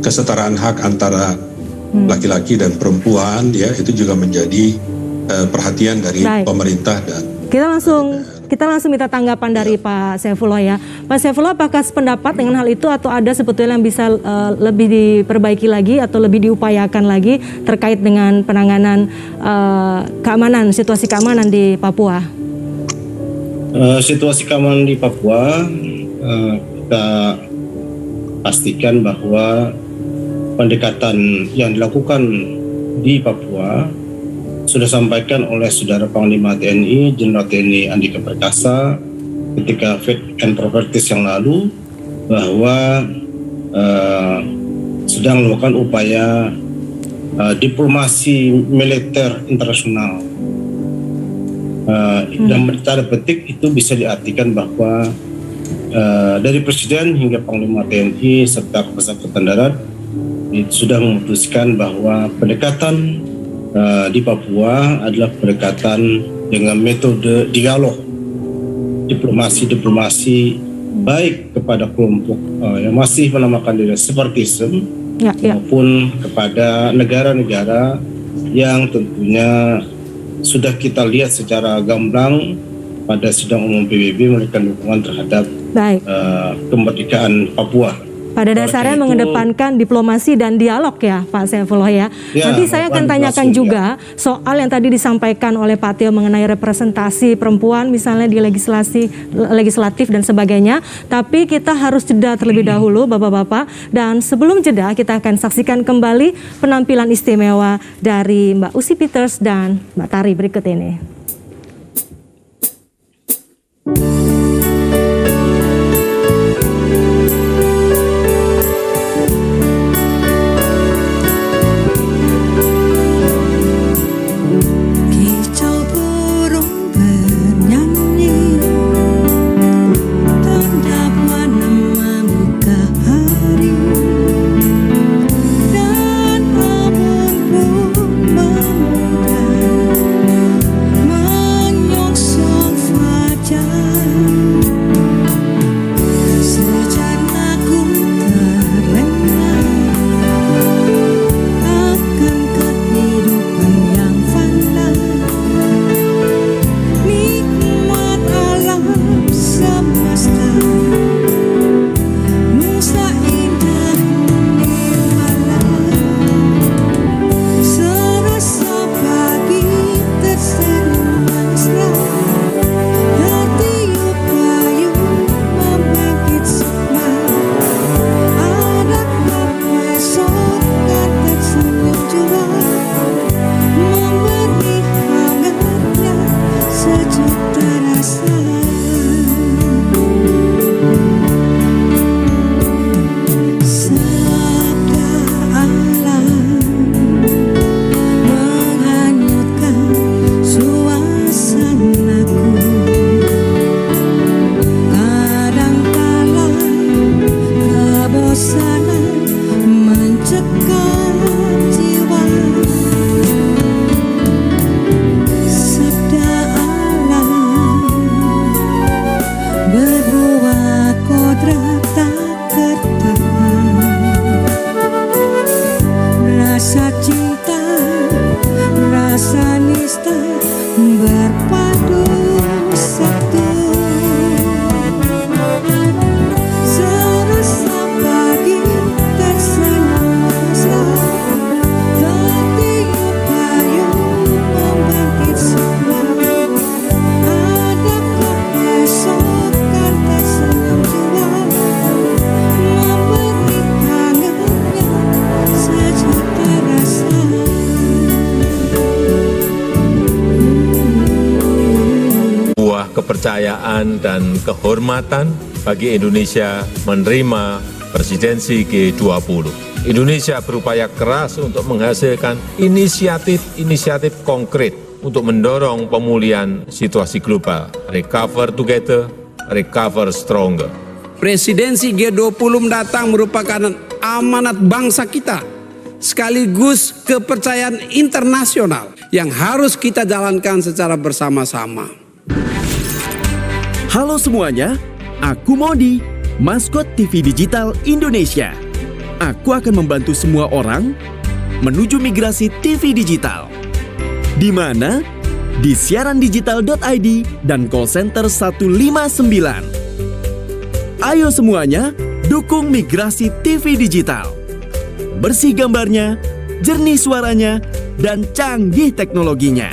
Speaker 3: kesetaraan hak antara laki-laki dan perempuan, ya, itu juga menjadi perhatian dari pemerintah dan
Speaker 1: kita langsung minta tanggapan dari Pak Saifullah ya. Pak Saifullah, apakah sependapat dengan hal itu atau ada sebetulnya yang bisa lebih diperbaiki lagi atau lebih diupayakan lagi terkait dengan penanganan keamanan, situasi keamanan di Papua?
Speaker 5: Situasi keamanan di Papua, kita pastikan bahwa pendekatan yang dilakukan di Papua sudah sampaikan oleh Saudara Panglima TNI Jenderal TNI Andika Perkasa ketika Fit and Proper Test yang lalu, bahwa sedang melakukan upaya diplomasi militer internasional. Dan secara petik itu bisa diartikan bahwa dari Presiden hingga Panglima TNI serta Kepala Angkatan Darat itu sudah memutuskan bahwa pendekatan di Papua adalah pendekatan dengan metode dialog, diplomasi baik kepada kelompok yang masih menamakan diri separatisme maupun kepada negara-negara yang tentunya sudah kita lihat secara gamblang pada sidang umum PBB memberikan dukungan terhadap kemerdekaan Papua.
Speaker 1: Pada dasarnya mengedepankan diplomasi dan dialog ya Pak Saifullah ya. Nanti saya akan tanyakan juga soal yang tadi disampaikan oleh Pak Tio mengenai representasi perempuan misalnya di legislatif dan sebagainya. Tapi kita harus jeda terlebih dahulu Bapak-Bapak. Dan sebelum jeda kita akan saksikan kembali penampilan istimewa dari Mbak Usi Peters dan Mbak Tari berikut ini.
Speaker 6: Kepercayaan dan kehormatan bagi Indonesia menerima presidensi G20. Indonesia berupaya keras untuk menghasilkan inisiatif konkret untuk mendorong pemulihan situasi global. Recover together, recover stronger.
Speaker 7: Presidensi G20 mendatang merupakan amanat bangsa kita, sekaligus kepercayaan internasional yang harus kita jalankan secara bersama-sama.
Speaker 11: Halo semuanya, aku Modi, maskot TV Digital Indonesia. Aku akan membantu semua orang menuju migrasi TV digital. Di mana? Di siarandigital.id dan call center 159. Ayo semuanya, dukung migrasi TV digital. Bersih gambarnya, jernih suaranya, dan canggih teknologinya.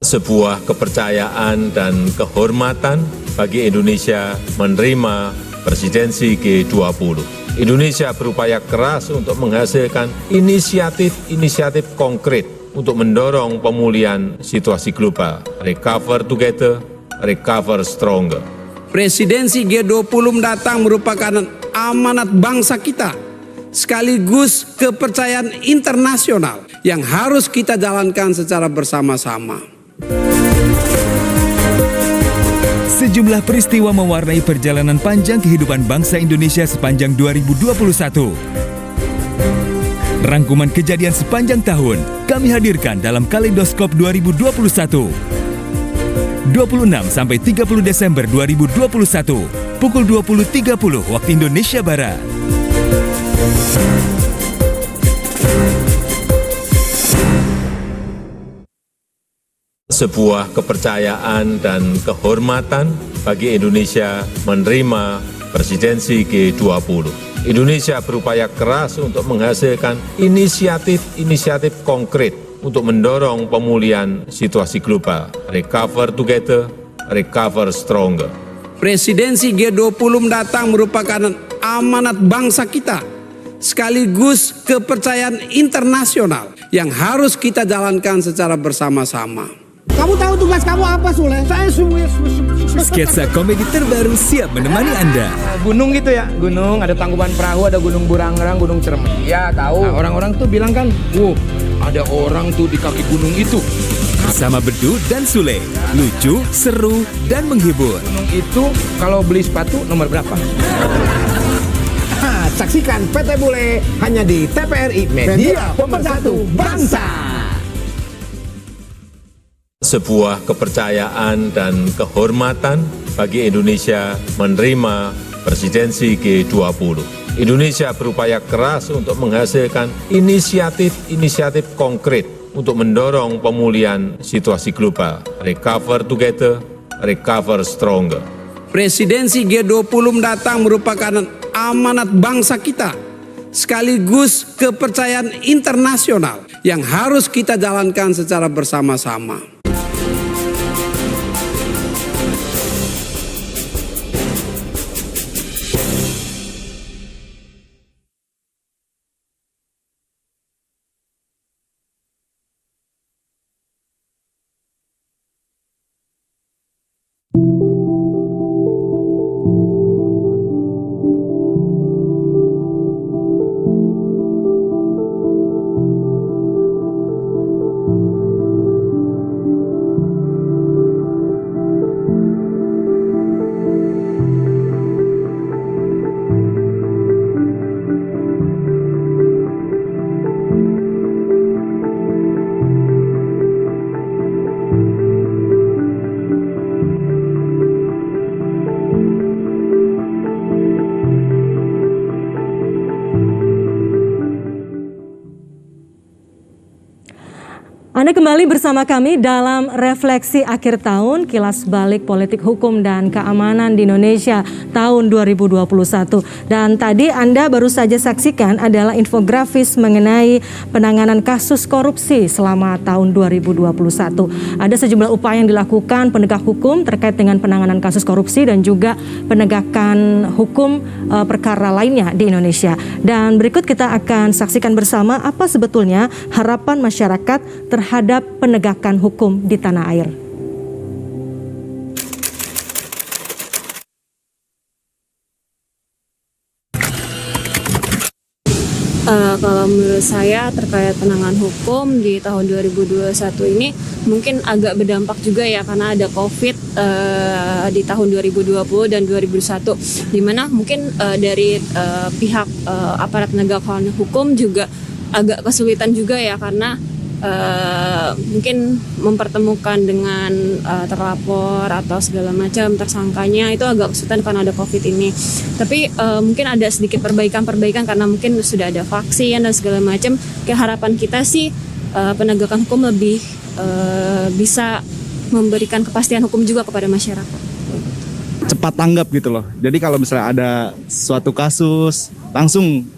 Speaker 6: Sebuah kepercayaan dan kehormatan bagi Indonesia menerima presidensi G20. Indonesia berupaya keras untuk menghasilkan inisiatif-inisiatif konkret untuk mendorong pemulihan situasi global. Recover together, recover stronger.
Speaker 7: Presidensi G20 mendatang merupakan amanat bangsa kita, sekaligus kepercayaan internasional yang harus kita jalankan secara bersama-sama.
Speaker 8: Sejumlah peristiwa mewarnai perjalanan panjang kehidupan bangsa Indonesia sepanjang 2021. Rangkuman kejadian sepanjang tahun kami hadirkan dalam Kaleidoskop 2021. 26 sampai 30 Desember 2021, pukul 20.30 waktu Indonesia Barat.
Speaker 6: Sebuah kepercayaan dan kehormatan bagi Indonesia menerima presidensi G20. Indonesia berupaya keras untuk menghasilkan inisiatif-inisiatif konkret untuk mendorong pemulihan situasi global. Recover together, recover stronger.
Speaker 7: Presidensi G20 mendatang merupakan amanat bangsa kita, sekaligus kepercayaan internasional yang harus kita jalankan secara bersama-sama.
Speaker 12: Kamu tahu tugas kamu apa, Sule? Saya
Speaker 8: Sketsa komedi terbaru siap menemani Anda.
Speaker 12: gunung gitu ya, gunung, ada Tangkuban Perahu, ada Gunung Burangrang, Gunung Cermai. Ya, tahu. Nah, orang-orang tuh bilang kan, ada orang tuh di kaki gunung itu.
Speaker 8: Bersama Bedu dan Sule, lucu, seru, dan menghibur.
Speaker 12: Gunung itu kalau beli sepatu nomor berapa? Saksikan PT Bule hanya di TVRI Media Pemersatu Bangsa.
Speaker 6: Sebuah kepercayaan dan kehormatan bagi Indonesia menerima presidensi G20. Indonesia berupaya keras untuk menghasilkan inisiatif-inisiatif konkret untuk mendorong pemulihan situasi global. Recover together, recover stronger.
Speaker 7: Presidensi G20 mendatang merupakan amanat bangsa kita, sekaligus kepercayaan internasional yang harus kita jalankan secara bersama-sama.
Speaker 1: Anda kembali bersama kami dalam refleksi akhir tahun, kilas balik politik hukum dan keamanan di Indonesia tahun 2021. Dan tadi Anda baru saja saksikan adalah infografis mengenai penanganan kasus korupsi selama tahun 2021. Ada sejumlah upaya yang dilakukan penegak hukum terkait dengan penanganan kasus korupsi dan juga penegakan hukum perkara lainnya di Indonesia. Dan berikut kita akan saksikan bersama apa sebetulnya harapan masyarakat terhadap penegakan hukum di tanah air.
Speaker 13: Kalau menurut saya terkait penanganan hukum di tahun 2021 ini mungkin agak berdampak juga ya karena ada COVID di tahun 2020 dan 2021 di mana mungkin dari pihak aparat penegakan hukum juga agak kesulitan juga ya karena mungkin mempertemukan dengan terlapor atau segala macam tersangkanya itu agak kesulitan karena ada COVID ini. Tapi mungkin ada sedikit perbaikan karena mungkin sudah ada vaksin dan segala macam. Harapan kita sih penegakan hukum lebih bisa memberikan kepastian hukum juga kepada masyarakat.
Speaker 14: Cepat tanggap gitu loh. Jadi kalau misalnya ada suatu kasus langsung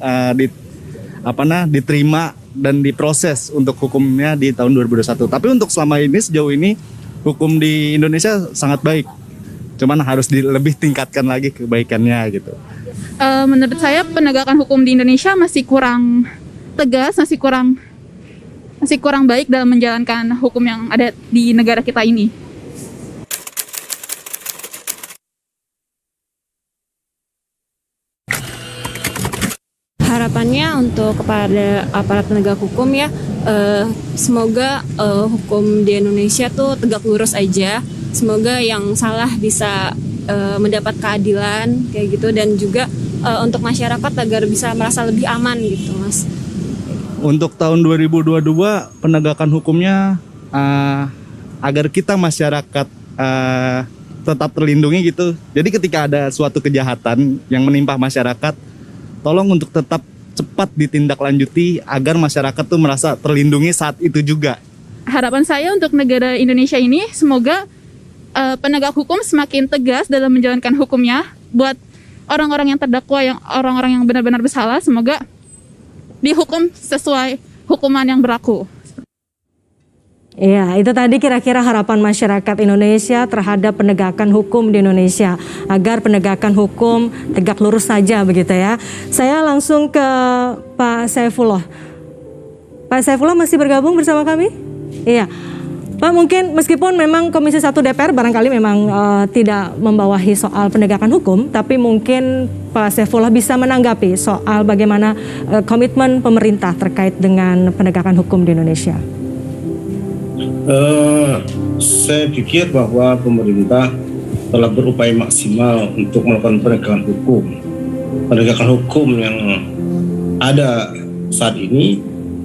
Speaker 14: diterima dan diproses untuk hukumnya di tahun 2021. Tapi untuk selama ini, sejauh ini, hukum di Indonesia sangat baik. cuman harus lebih tingkatkan lagi kebaikannya gitu.
Speaker 15: Menurut saya penegakan hukum di Indonesia masih kurang tegas, masih kurang baik dalam menjalankan hukum yang ada di negara kita ini.
Speaker 13: Harapannya untuk kepada aparat penegak hukum ya, semoga hukum di Indonesia tuh tegak lurus aja. Semoga yang salah bisa mendapat keadilan kayak gitu, dan juga untuk masyarakat agar bisa merasa lebih aman gitu, Mas.
Speaker 14: Untuk tahun 2022 penegakan hukumnya agar kita masyarakat tetap terlindungi gitu. Jadi ketika ada suatu kejahatan yang menimpa masyarakat, tolong untuk tetap cepat ditindaklanjuti agar masyarakat tuh merasa terlindungi saat itu juga.
Speaker 15: Harapan saya untuk negara Indonesia ini semoga penegak hukum semakin tegas dalam menjalankan hukumnya. Buat orang-orang yang terdakwa, orang-orang yang benar-benar bersalah, semoga dihukum sesuai hukuman yang berlaku.
Speaker 1: Iya, itu tadi kira-kira harapan masyarakat Indonesia terhadap penegakan hukum di Indonesia, agar penegakan hukum tegak lurus saja begitu ya. Saya langsung ke Pak Saifullah. Pak Saifullah masih bergabung bersama kami? Iya. Pak, mungkin meskipun memang Komisi 1 DPR barangkali memang tidak membawahi soal penegakan hukum, tapi mungkin Pak Saifullah bisa menanggapi soal bagaimana komitmen pemerintah terkait dengan penegakan hukum di Indonesia.
Speaker 5: Saya pikir bahwa pemerintah telah berupaya maksimal untuk melakukan penegakan hukum. Penegakan hukum yang ada saat ini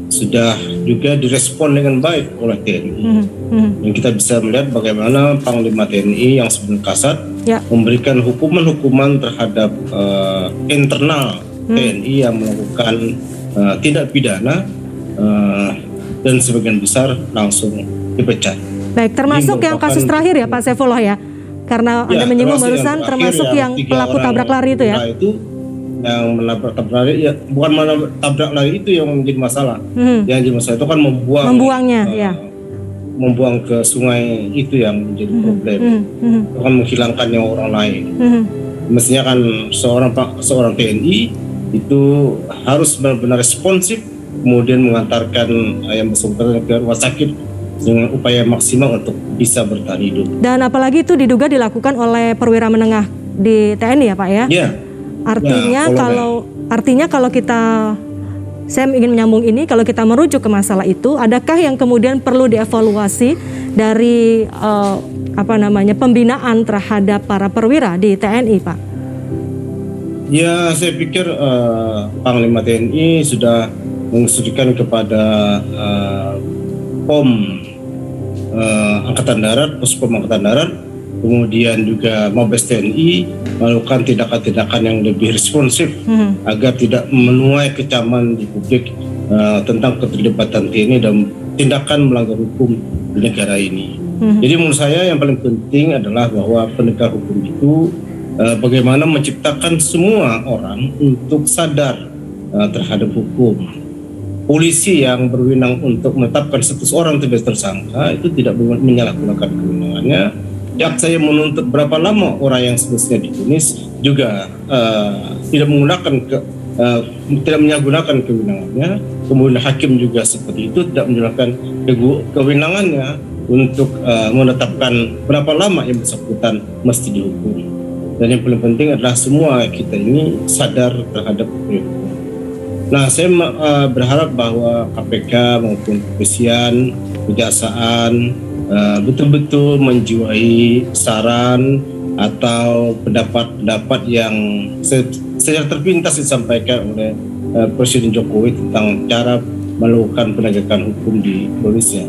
Speaker 5: sudah juga direspon dengan baik oleh TNI. Dan kita bisa melihat bagaimana Panglima TNI yang sebelum kasat memberikan hukuman-hukuman terhadap internal TNI yang melakukan tindak pidana dan sebagian besar langsung dipecat.
Speaker 1: Baik, termasuk yang kasus terakhir ya Pak Saifullah ya, karena Anda menyinggung barusan termasuk yang pelaku tabrak lari itu ya.
Speaker 5: Itu yang menabrak tabrak lari, ya bukan tabrak lari itu yang menjadi masalah. Yang jadi masalah itu kan membuangnya, membuang ke sungai itu yang menjadi problem. Itu kan menghilangkan nyawa orang lain. Mestinya kan seorang TNI itu harus benar-benar responsif, kemudian mengantarkan yang bersangkutan ke rumah sakit dengan upaya maksimal untuk bisa bertahan hidup. Dan apalagi itu diduga dilakukan oleh perwira menengah di TNI ya Pak ya? Iya.
Speaker 1: Artinya kalau kita, saya ingin menyambung ini, kalau kita merujuk ke masalah itu, adakah yang kemudian perlu dievaluasi dari pembinaan terhadap para perwira di TNI Pak?
Speaker 5: Ya, saya pikir Panglima TNI sudah menginstruksikan kepada POM Angkatan Darat, Puspom Angkatan Darat, kemudian juga Mabes TNI melakukan tindakan-tindakan yang lebih responsif agar tidak menuai kecaman di publik tentang keterlibatan TNI dan tindakan melanggar hukum di negara ini. Jadi menurut saya yang paling penting adalah bahwa penegak hukum itu bagaimana menciptakan semua orang untuk sadar terhadap hukum. Polisi yang berwenang untuk menetapkan status orang sebagai tersangka itu tidak menyalahgunakan kewenangannya. Jaksa yang menuntut berapa lama orang yang semestinya divonis juga tidak menyalahgunakan kewenangannya. Kemudian hakim juga seperti itu tidak menyalahkan kewenangannya untuk menetapkan berapa lama yang bersangkutan mesti dihukum. Dan yang paling penting adalah semua kita ini sadar terhadap hukum. Nah, saya berharap bahwa KPK maupun kepolisian, kejaksaan betul-betul menjiwai saran atau pendapat-pendapat yang secara terpintas disampaikan oleh Presiden Jokowi tentang cara melakukan penegakan hukum di Indonesia.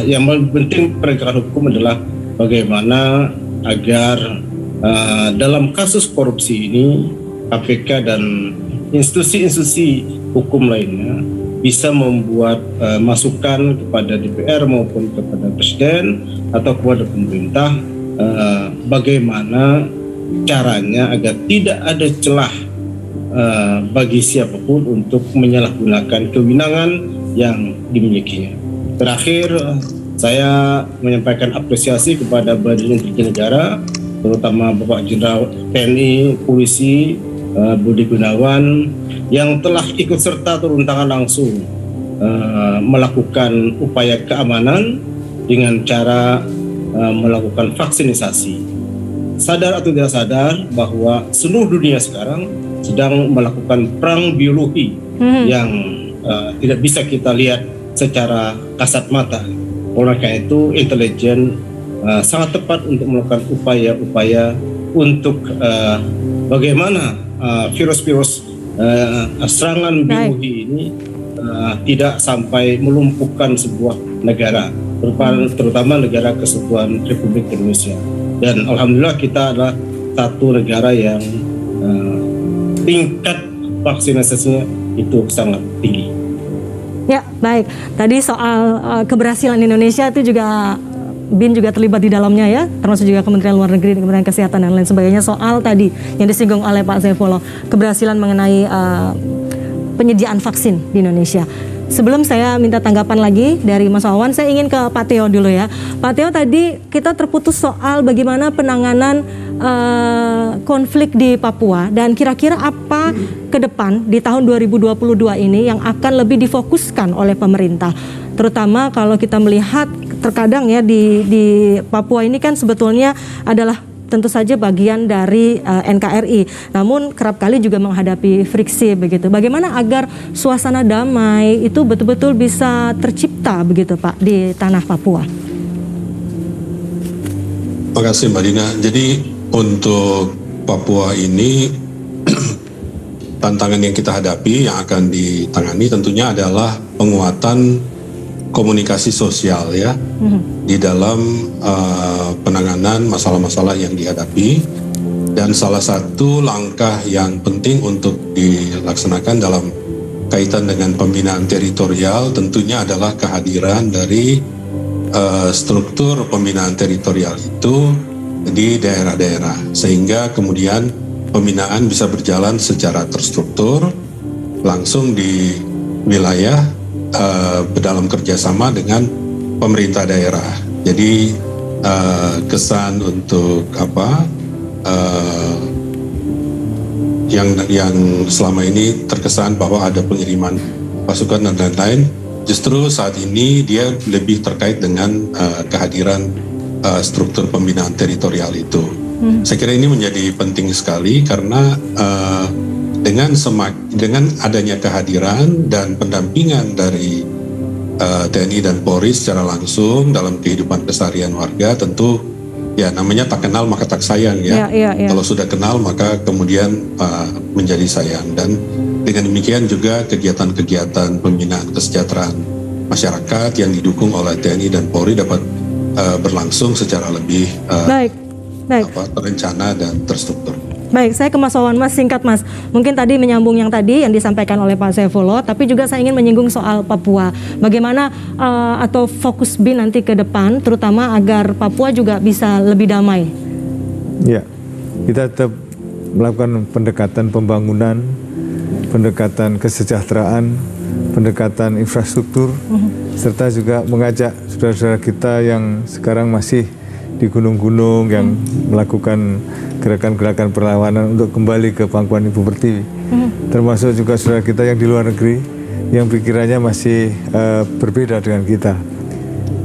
Speaker 5: Yang paling penting penegakan hukum adalah bagaimana agar dalam kasus korupsi ini KPK dan institusi-institusi hukum lainnya bisa membuat masukan kepada DPR maupun kepada Presiden atau kepada pemerintah bagaimana caranya agar tidak ada celah bagi siapapun untuk menyalahgunakan kewenangan yang dimilikinya. Terakhir, saya menyampaikan apresiasi kepada Badan Intelijen Negara terutama Bapak Jenderal TNI, Polisi, Budi Gunawan, yang telah ikut serta turun tangan langsung melakukan upaya keamanan dengan cara melakukan vaksinisasi. Sadar atau tidak sadar bahwa seluruh dunia sekarang sedang melakukan perang biologi yang tidak bisa kita lihat secara kasat mata. Oleh karena itu, intelijen sangat tepat untuk melakukan upaya-upaya untuk bagaimana virus-virus serangan biologi ini tidak sampai melumpuhkan sebuah negara, terutama negara Kesatuan Republik Indonesia. Dan alhamdulillah kita adalah satu negara yang tingkat vaksinasinya itu sangat tinggi.
Speaker 1: Ya, baik. Tadi soal keberhasilan Indonesia itu juga BIN juga terlibat di dalamnya ya, termasuk juga Kementerian Luar Negeri, Kementerian Kesehatan dan lain sebagainya. Soal tadi yang disinggung oleh Pak Saifullah, keberhasilan mengenai penyediaan vaksin di Indonesia. Sebelum saya minta tanggapan lagi dari Mas Wawan, saya ingin ke Pak Teo dulu ya. Pak Teo, tadi kita terputus soal bagaimana penanganan konflik di Papua dan kira-kira apa ke depan di tahun 2022 ini yang akan lebih difokuskan oleh pemerintah. Terutama kalau kita melihat terkadang ya di Papua ini kan sebetulnya adalah tentu saja bagian dari NKRI, namun kerap kali juga menghadapi friksi begitu. Bagaimana agar suasana damai itu betul-betul bisa tercipta begitu Pak di tanah Papua?
Speaker 3: Terima kasih Mbak Dina. Jadi untuk Papua ini tantangan yang kita hadapi yang akan ditangani tentunya adalah penguatan komunikasi sosial ya di dalam penanganan masalah-masalah yang dihadapi, dan salah satu langkah yang penting untuk dilaksanakan dalam kaitan dengan pembinaan teritorial tentunya adalah kehadiran dari struktur pembinaan teritorial itu di daerah-daerah, sehingga kemudian pembinaan bisa berjalan secara terstruktur langsung di wilayah dalam kerjasama dengan pemerintah daerah. Jadi kesan untuk yang selama ini terkesan bahwa ada pengiriman pasukan dan lain-lain, justru saat ini dia lebih terkait dengan kehadiran struktur pembinaan teritorial itu. Saya kira ini menjadi penting sekali karena dengan adanya kehadiran dan pendampingan dari TNI dan Polri secara langsung dalam kehidupan keseharian warga, tentu ya namanya tak kenal maka tak sayang ya. Kalau sudah kenal maka kemudian menjadi sayang, dan dengan demikian juga kegiatan-kegiatan pembinaan kesejahteraan masyarakat yang didukung oleh TNI dan Polri dapat berlangsung secara lebih terencana dan terstruktur.
Speaker 1: Baik, saya ke Mas Wawan. Mas, singkat Mas. Mungkin tadi menyambung yang tadi yang disampaikan oleh Pak Saifullah, tapi juga saya ingin menyinggung soal Papua. Bagaimana atau fokus BIN nanti ke depan, terutama agar Papua juga bisa lebih damai?
Speaker 2: Ya, kita tetap melakukan pendekatan pembangunan, pendekatan kesejahteraan, pendekatan infrastruktur, serta juga mengajak saudara-saudara kita yang sekarang masih di gunung-gunung yang melakukan gerakan-gerakan perlawanan untuk kembali ke pangkuan Ibu Pertiwi. Termasuk juga saudara kita yang di luar negeri yang pikirannya masih berbeda dengan kita.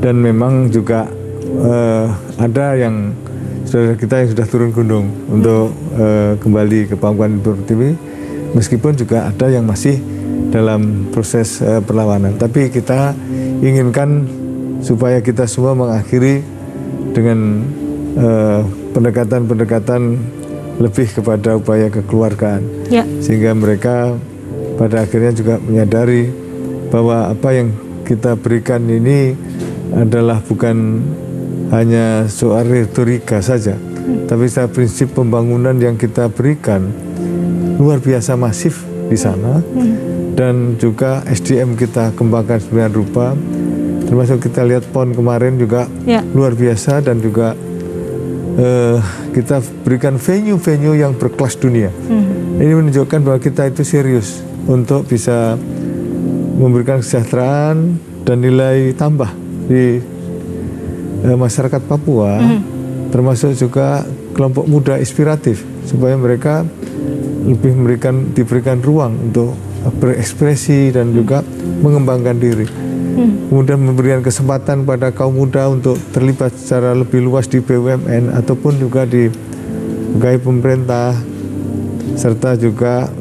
Speaker 2: Dan memang juga ada yang saudara kita yang sudah turun gunung untuk kembali ke pangkuan Ibu Pertiwi, meskipun juga ada yang masih dalam proses perlawanan. Tapi kita inginkan supaya kita semua mengakhiri dengan pendekatan-pendekatan lebih kepada upaya kekeluargaan, sehingga mereka pada akhirnya juga menyadari bahwa apa yang kita berikan ini adalah bukan hanya soal retorika saja, tapi secara prinsip pembangunan yang kita berikan luar biasa masif di sana, dan juga SDM kita kembangkan sedemikian rupa. Termasuk kita lihat PON kemarin juga luar biasa, dan juga kita berikan venue-venue yang berkelas dunia. Ini menunjukkan bahwa kita itu serius untuk bisa memberikan kesejahteraan dan nilai tambah di masyarakat Papua, termasuk juga kelompok muda inspiratif supaya mereka lebih diberikan ruang untuk berekspresi dan juga mengembangkan diri. Kemudian memberikan kesempatan pada kaum muda untuk terlibat secara lebih luas di BUMN ataupun juga di pegawai pemerintah, serta juga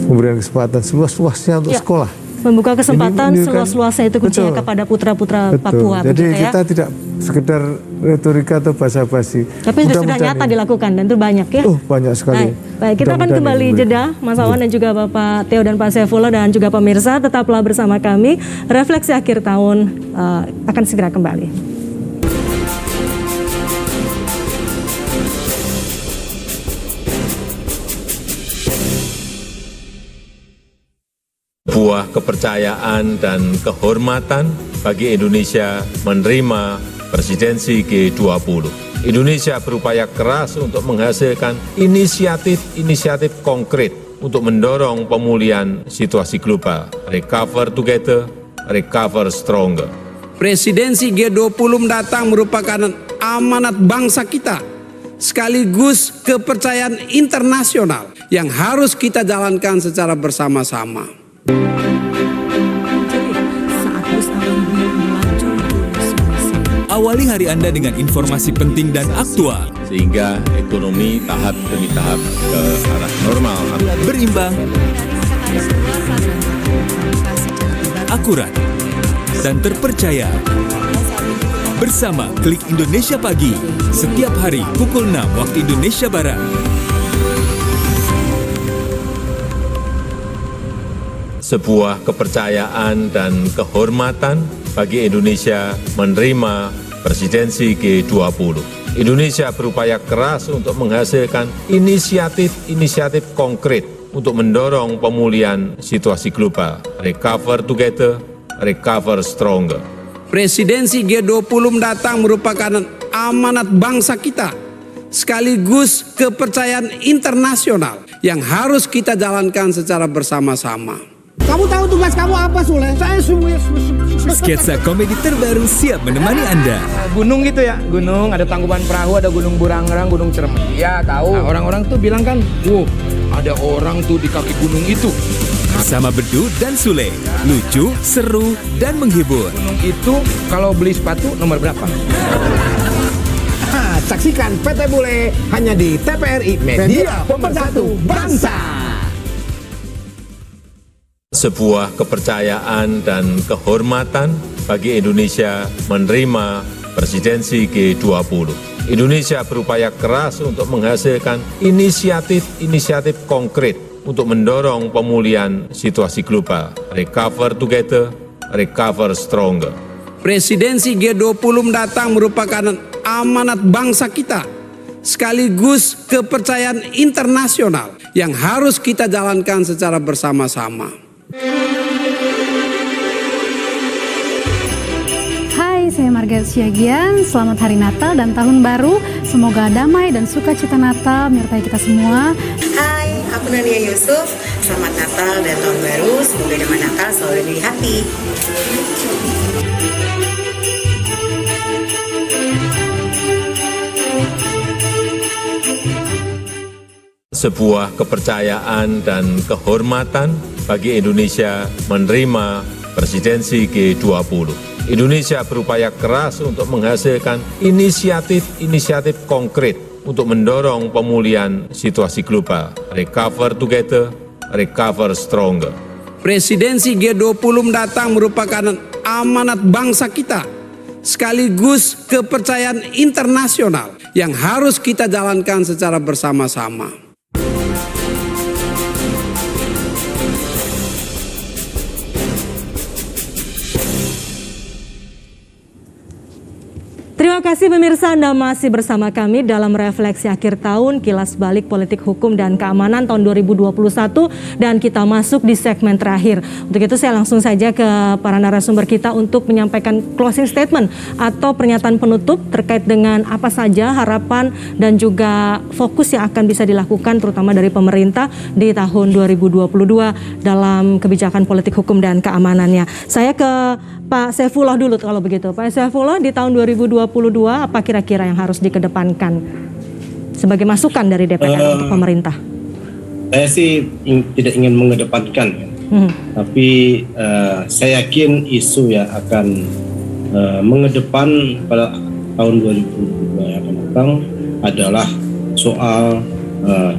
Speaker 2: memberikan kesempatan seluas-luasnya untuk sekolah.
Speaker 1: Membuka kesempatan seluas-luasnya itu kuncinya kepada putra-putra Papua.
Speaker 2: Jadi
Speaker 1: begitu,
Speaker 2: kita tidak sekedar retorika atau basa-basi.
Speaker 1: Tapi sudah nyata dilakukan dan itu banyak ya.
Speaker 2: Banyak sekali.
Speaker 1: Baik, kita akan kembali jeda, Mas Wawan dan juga Bapak Theo dan Pak Saifullah dan juga pemirsa, tetaplah bersama kami. Refleksi akhir tahun akan segera kembali.
Speaker 6: Sebuah kepercayaan dan kehormatan bagi Indonesia menerima presidensi G20. Indonesia berupaya keras untuk menghasilkan inisiatif konkret untuk mendorong pemulihan situasi global. Recover together, recover stronger.
Speaker 7: Presidensi G20 mendatang merupakan amanat bangsa kita, sekaligus kepercayaan internasional yang harus kita jalankan secara bersama-sama.
Speaker 8: Awali hari Anda dengan informasi penting dan aktual,
Speaker 6: sehingga ekonomi tahap demi tahap ke arah normal.
Speaker 8: Berimbang, akurat, dan terpercaya. Bersama Klik Indonesia Pagi, setiap hari pukul 6 waktu Indonesia Barat.
Speaker 6: Sebuah kepercayaan dan kehormatan bagi Indonesia menerima presidensi G20. Indonesia berupaya keras untuk menghasilkan inisiatif konkret untuk mendorong pemulihan situasi global. Recover together, recover stronger.
Speaker 7: Presidensi G20 mendatang merupakan amanat bangsa kita, sekaligus kepercayaan internasional yang harus kita jalankan secara bersama-sama.
Speaker 16: Kamu tahu tugas kamu apa, Sule? Saya
Speaker 8: Sketsa komedi terbaru siap menemani Anda.
Speaker 12: Gunung gitu ya, gunung, ada Tangkuban Perahu, ada Gunung Burangrang, Gunung Cermai. Ya tahu. Nah, orang-orang tuh bilang kan, ada orang tuh di kaki gunung itu.
Speaker 8: Bersama Bedu dan Sule, lucu, seru, dan menghibur.
Speaker 12: Gunung itu kalau beli sepatu nomor berapa?
Speaker 16: Saksikan PT Bule hanya di TVRI Media Pemersatu Bangsa.
Speaker 6: Sebuah kepercayaan dan kehormatan bagi Indonesia menerima presidensi G20. Indonesia berupaya keras untuk menghasilkan inisiatif konkret untuk mendorong pemulihan situasi global. Recover together, recover stronger.
Speaker 7: Presidensi G20 mendatang merupakan amanat bangsa kita, sekaligus kepercayaan internasional yang harus kita jalankan secara bersama-sama.
Speaker 17: Hai, saya Margaret Siagian. Selamat Hari Natal dan Tahun Baru. Semoga damai dan sukacita Natal menyertai kita semua.
Speaker 18: Hai, aku Nania Yusuf. Selamat Natal dan Tahun Baru. Semoga damai Natal selalu di hati.
Speaker 6: Sebuah kepercayaan dan kehormatan bagi Indonesia menerima presidensi G20. Indonesia berupaya keras untuk menghasilkan inisiatif konkret untuk mendorong pemulihan situasi global. Recover together, recover stronger.
Speaker 7: Presidensi G20 mendatang merupakan amanat bangsa kita, sekaligus kepercayaan internasional yang harus kita jalankan secara bersama-sama.
Speaker 1: Terima kasih pemirsa, Anda masih bersama kami dalam refleksi akhir tahun, kilas balik politik hukum dan keamanan tahun 2021, dan kita masuk di segmen terakhir. Untuk itu saya langsung saja ke para narasumber kita untuk menyampaikan closing statement atau pernyataan penutup terkait dengan apa saja harapan dan juga fokus yang akan bisa dilakukan terutama dari pemerintah di tahun 2022 dalam kebijakan politik hukum dan keamanannya. Saya ke Pak Saifullah dulu kalau begitu. Pak Saifullah, di tahun 2022 2022 apa kira-kira yang harus dikedepankan sebagai masukan dari DPR untuk pemerintah?
Speaker 5: Saya sih tidak ingin mengedepankan, tapi saya yakin isu yang akan mengedepan pada tahun 2022 yang akan datang adalah soal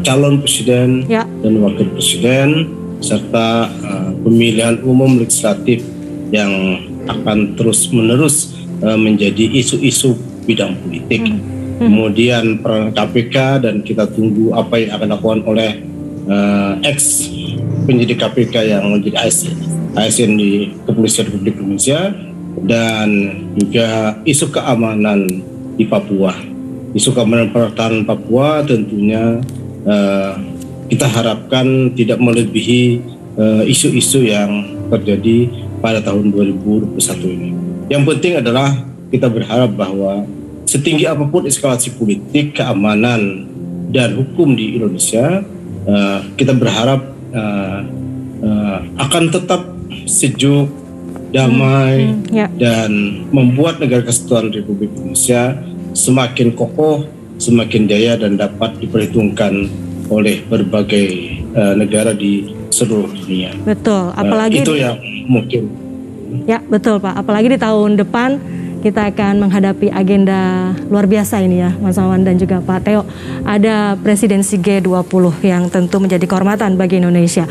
Speaker 5: calon presiden dan wakil presiden serta pemilihan umum legislatif yang akan terus-menerus menjadi isu-isu bidang politik. Kemudian peran KPK, dan kita tunggu apa yang akan dilakukan oleh ex penyidik KPK yang menjadi ASN di Kepolisian Republik Indonesia, dan juga isu keamanan di Papua. Isu keamanan pertahanan Papua tentunya kita harapkan tidak melebihi isu-isu yang terjadi pada tahun 2021 ini. Yang penting adalah kita berharap bahwa setinggi apapun eskalasi politik, keamanan, dan hukum di Indonesia, kita berharap akan tetap sejuk, damai, dan membuat negara kesatuan Republik Indonesia semakin kokoh, semakin jaya, dan dapat diperhitungkan oleh berbagai negara di seluruh dunia.
Speaker 1: Betul, apalagi
Speaker 5: itu yang mungkin.
Speaker 1: Ya, betul Pak. Apalagi di tahun depan kita akan menghadapi agenda luar biasa ini ya, Mas Wawan dan juga Pak Theo. Ada presidensi G20 yang tentu menjadi kehormatan bagi Indonesia.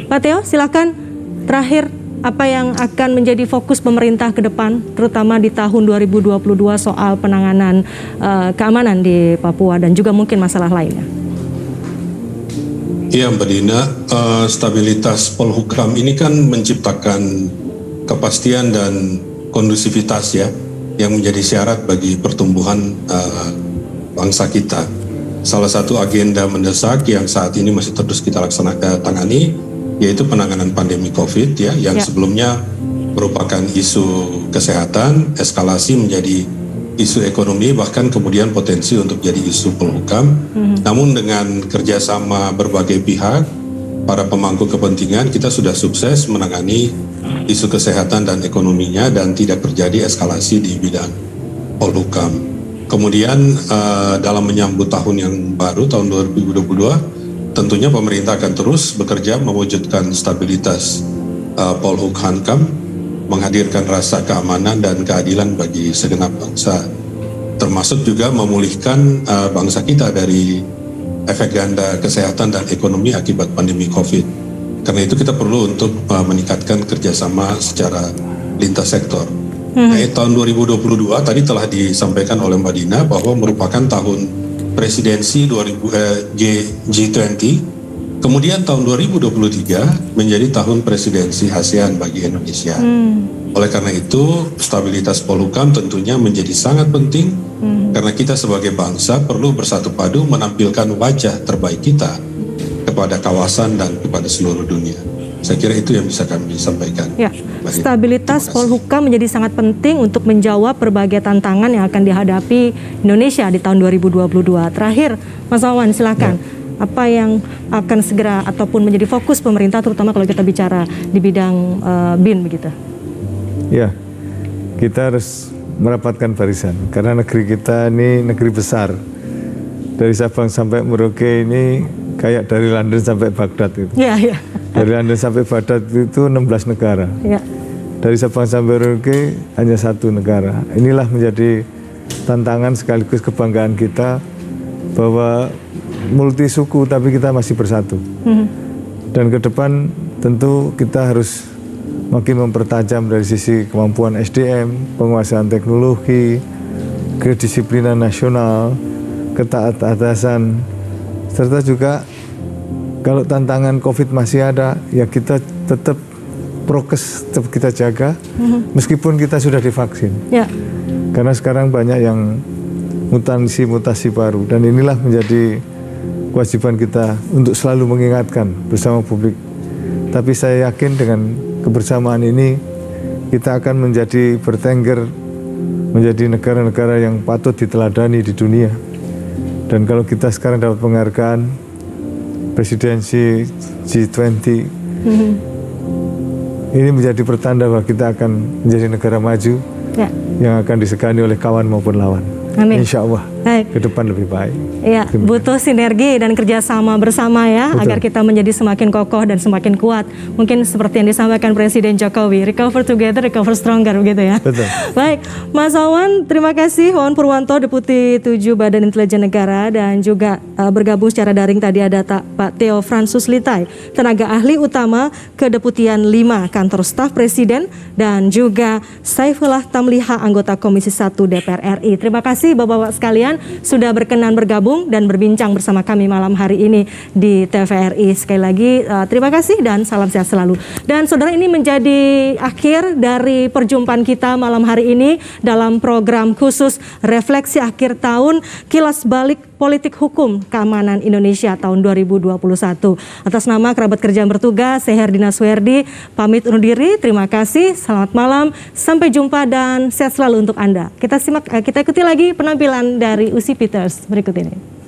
Speaker 1: Pak Theo, silakan terakhir apa yang akan menjadi fokus pemerintah ke depan, terutama di tahun 2022 soal penanganan keamanan di Papua dan juga mungkin masalah lainnya.
Speaker 3: Iya Mbak Dina, stabilitas Polhukam ini kan menciptakan kepastian dan kondusivitas ya, yang menjadi syarat bagi pertumbuhan bangsa kita. Salah satu agenda mendesak yang saat ini masih terus kita tangani, yaitu penanganan pandemi COVID ya, yang sebelumnya merupakan isu kesehatan, eskalasi menjadi isu ekonomi, bahkan kemudian potensi untuk jadi isu Polhukam. Namun dengan kerjasama berbagai pihak, para pemangku kepentingan, kita sudah sukses menangani isu kesehatan dan ekonominya dan tidak terjadi eskalasi di bidang Polhukam. Kemudian dalam menyambut tahun yang baru, tahun 2022, tentunya pemerintah akan terus bekerja mewujudkan stabilitas Polhukam, menghadirkan rasa keamanan dan keadilan bagi segenap bangsa, termasuk juga memulihkan bangsa kita dari efek ganda kesehatan dan ekonomi akibat pandemi COVID. Karena itu kita perlu untuk meningkatkan kerjasama secara lintas sektor. Tahun 2022 tadi telah disampaikan oleh Mbak Dina bahwa merupakan tahun presidensi G20. Kemudian tahun 2023 menjadi tahun presidensi ASEAN bagi Indonesia. Oleh karena itu, stabilitas Polhukam tentunya menjadi sangat penting karena kita sebagai bangsa perlu bersatu padu menampilkan wajah terbaik kita kepada kawasan dan kepada seluruh dunia. Saya kira itu yang bisa kami sampaikan.
Speaker 1: Ya, stabilitas Polhukam menjadi sangat penting untuk menjawab berbagai tantangan yang akan dihadapi Indonesia di tahun 2022. Terakhir, Mas Wawan, silakan. Apa yang akan segera ataupun menjadi fokus pemerintah, terutama kalau kita bicara di bidang BIN begitu?
Speaker 2: Ya, kita harus merapatkan barisan karena negeri kita ini negeri besar. Dari Sabang sampai Merauke ini kayak dari London sampai Baghdad itu.
Speaker 1: Iya.
Speaker 2: Dari London sampai Baghdad itu 16 negara. Ya. Dari Sabang sampai Merauke hanya satu negara. Inilah menjadi tantangan sekaligus kebanggaan kita bahwa multi suku tapi kita masih bersatu. Dan ke depan tentu kita harus makin mempertajam dari sisi kemampuan SDM, penguasaan teknologi, kedisiplinan nasional, ketaatan, serta juga kalau tantangan COVID masih ada, ya kita tetap prokes tetap kita jaga, meskipun kita sudah divaksin. Ya. Karena sekarang banyak yang mutasi baru, dan inilah menjadi kewajiban kita untuk selalu mengingatkan bersama publik. Tapi saya yakin dengan kebersamaan ini kita akan menjadi bertengger menjadi negara-negara yang patut diteladani di dunia. Dan kalau kita sekarang dapat penghargaan presidensi G20, ini menjadi pertanda bahwa kita akan menjadi negara maju yang akan disegani oleh kawan maupun lawan.
Speaker 1: Amin.
Speaker 2: Insya Allah ke depan lebih baik.
Speaker 1: Ya, butuh sinergi dan kerjasama bersama ya, agar kita menjadi semakin kokoh dan semakin kuat. Mungkin seperti yang disampaikan Presiden Jokowi, recover together, recover stronger, begitu ya.
Speaker 2: Betul.
Speaker 1: Baik, Mas Wawan, terima kasih. Wawan Purwanto, Deputi 7 Badan Intelijen Negara, dan juga bergabung secara daring tadi ada Pak Theo Fransus Litai, tenaga ahli utama Kedeputian 5 Kantor Staf Presiden, dan juga Saifullah Tamliha, anggota Komisi 1 DPR RI. Terima kasih Bapak-Bapak sekalian sudah berkenan bergabung dan berbincang bersama kami malam hari ini di TVRI. Sekali lagi terima kasih dan salam sehat selalu. Dan saudara, ini menjadi akhir dari perjumpaan kita malam hari ini dalam program khusus Refleksi Akhir Tahun Kilas Balik Politik Hukum Keamanan Indonesia tahun 2021. Atas nama kerabat kerja yang bertugas, saya Herdina Suherdi pamit undur diri. Terima kasih, selamat malam, sampai jumpa dan sehat selalu untuk Anda. Kita ikuti lagi penampilan dari Usi Peters berikut ini.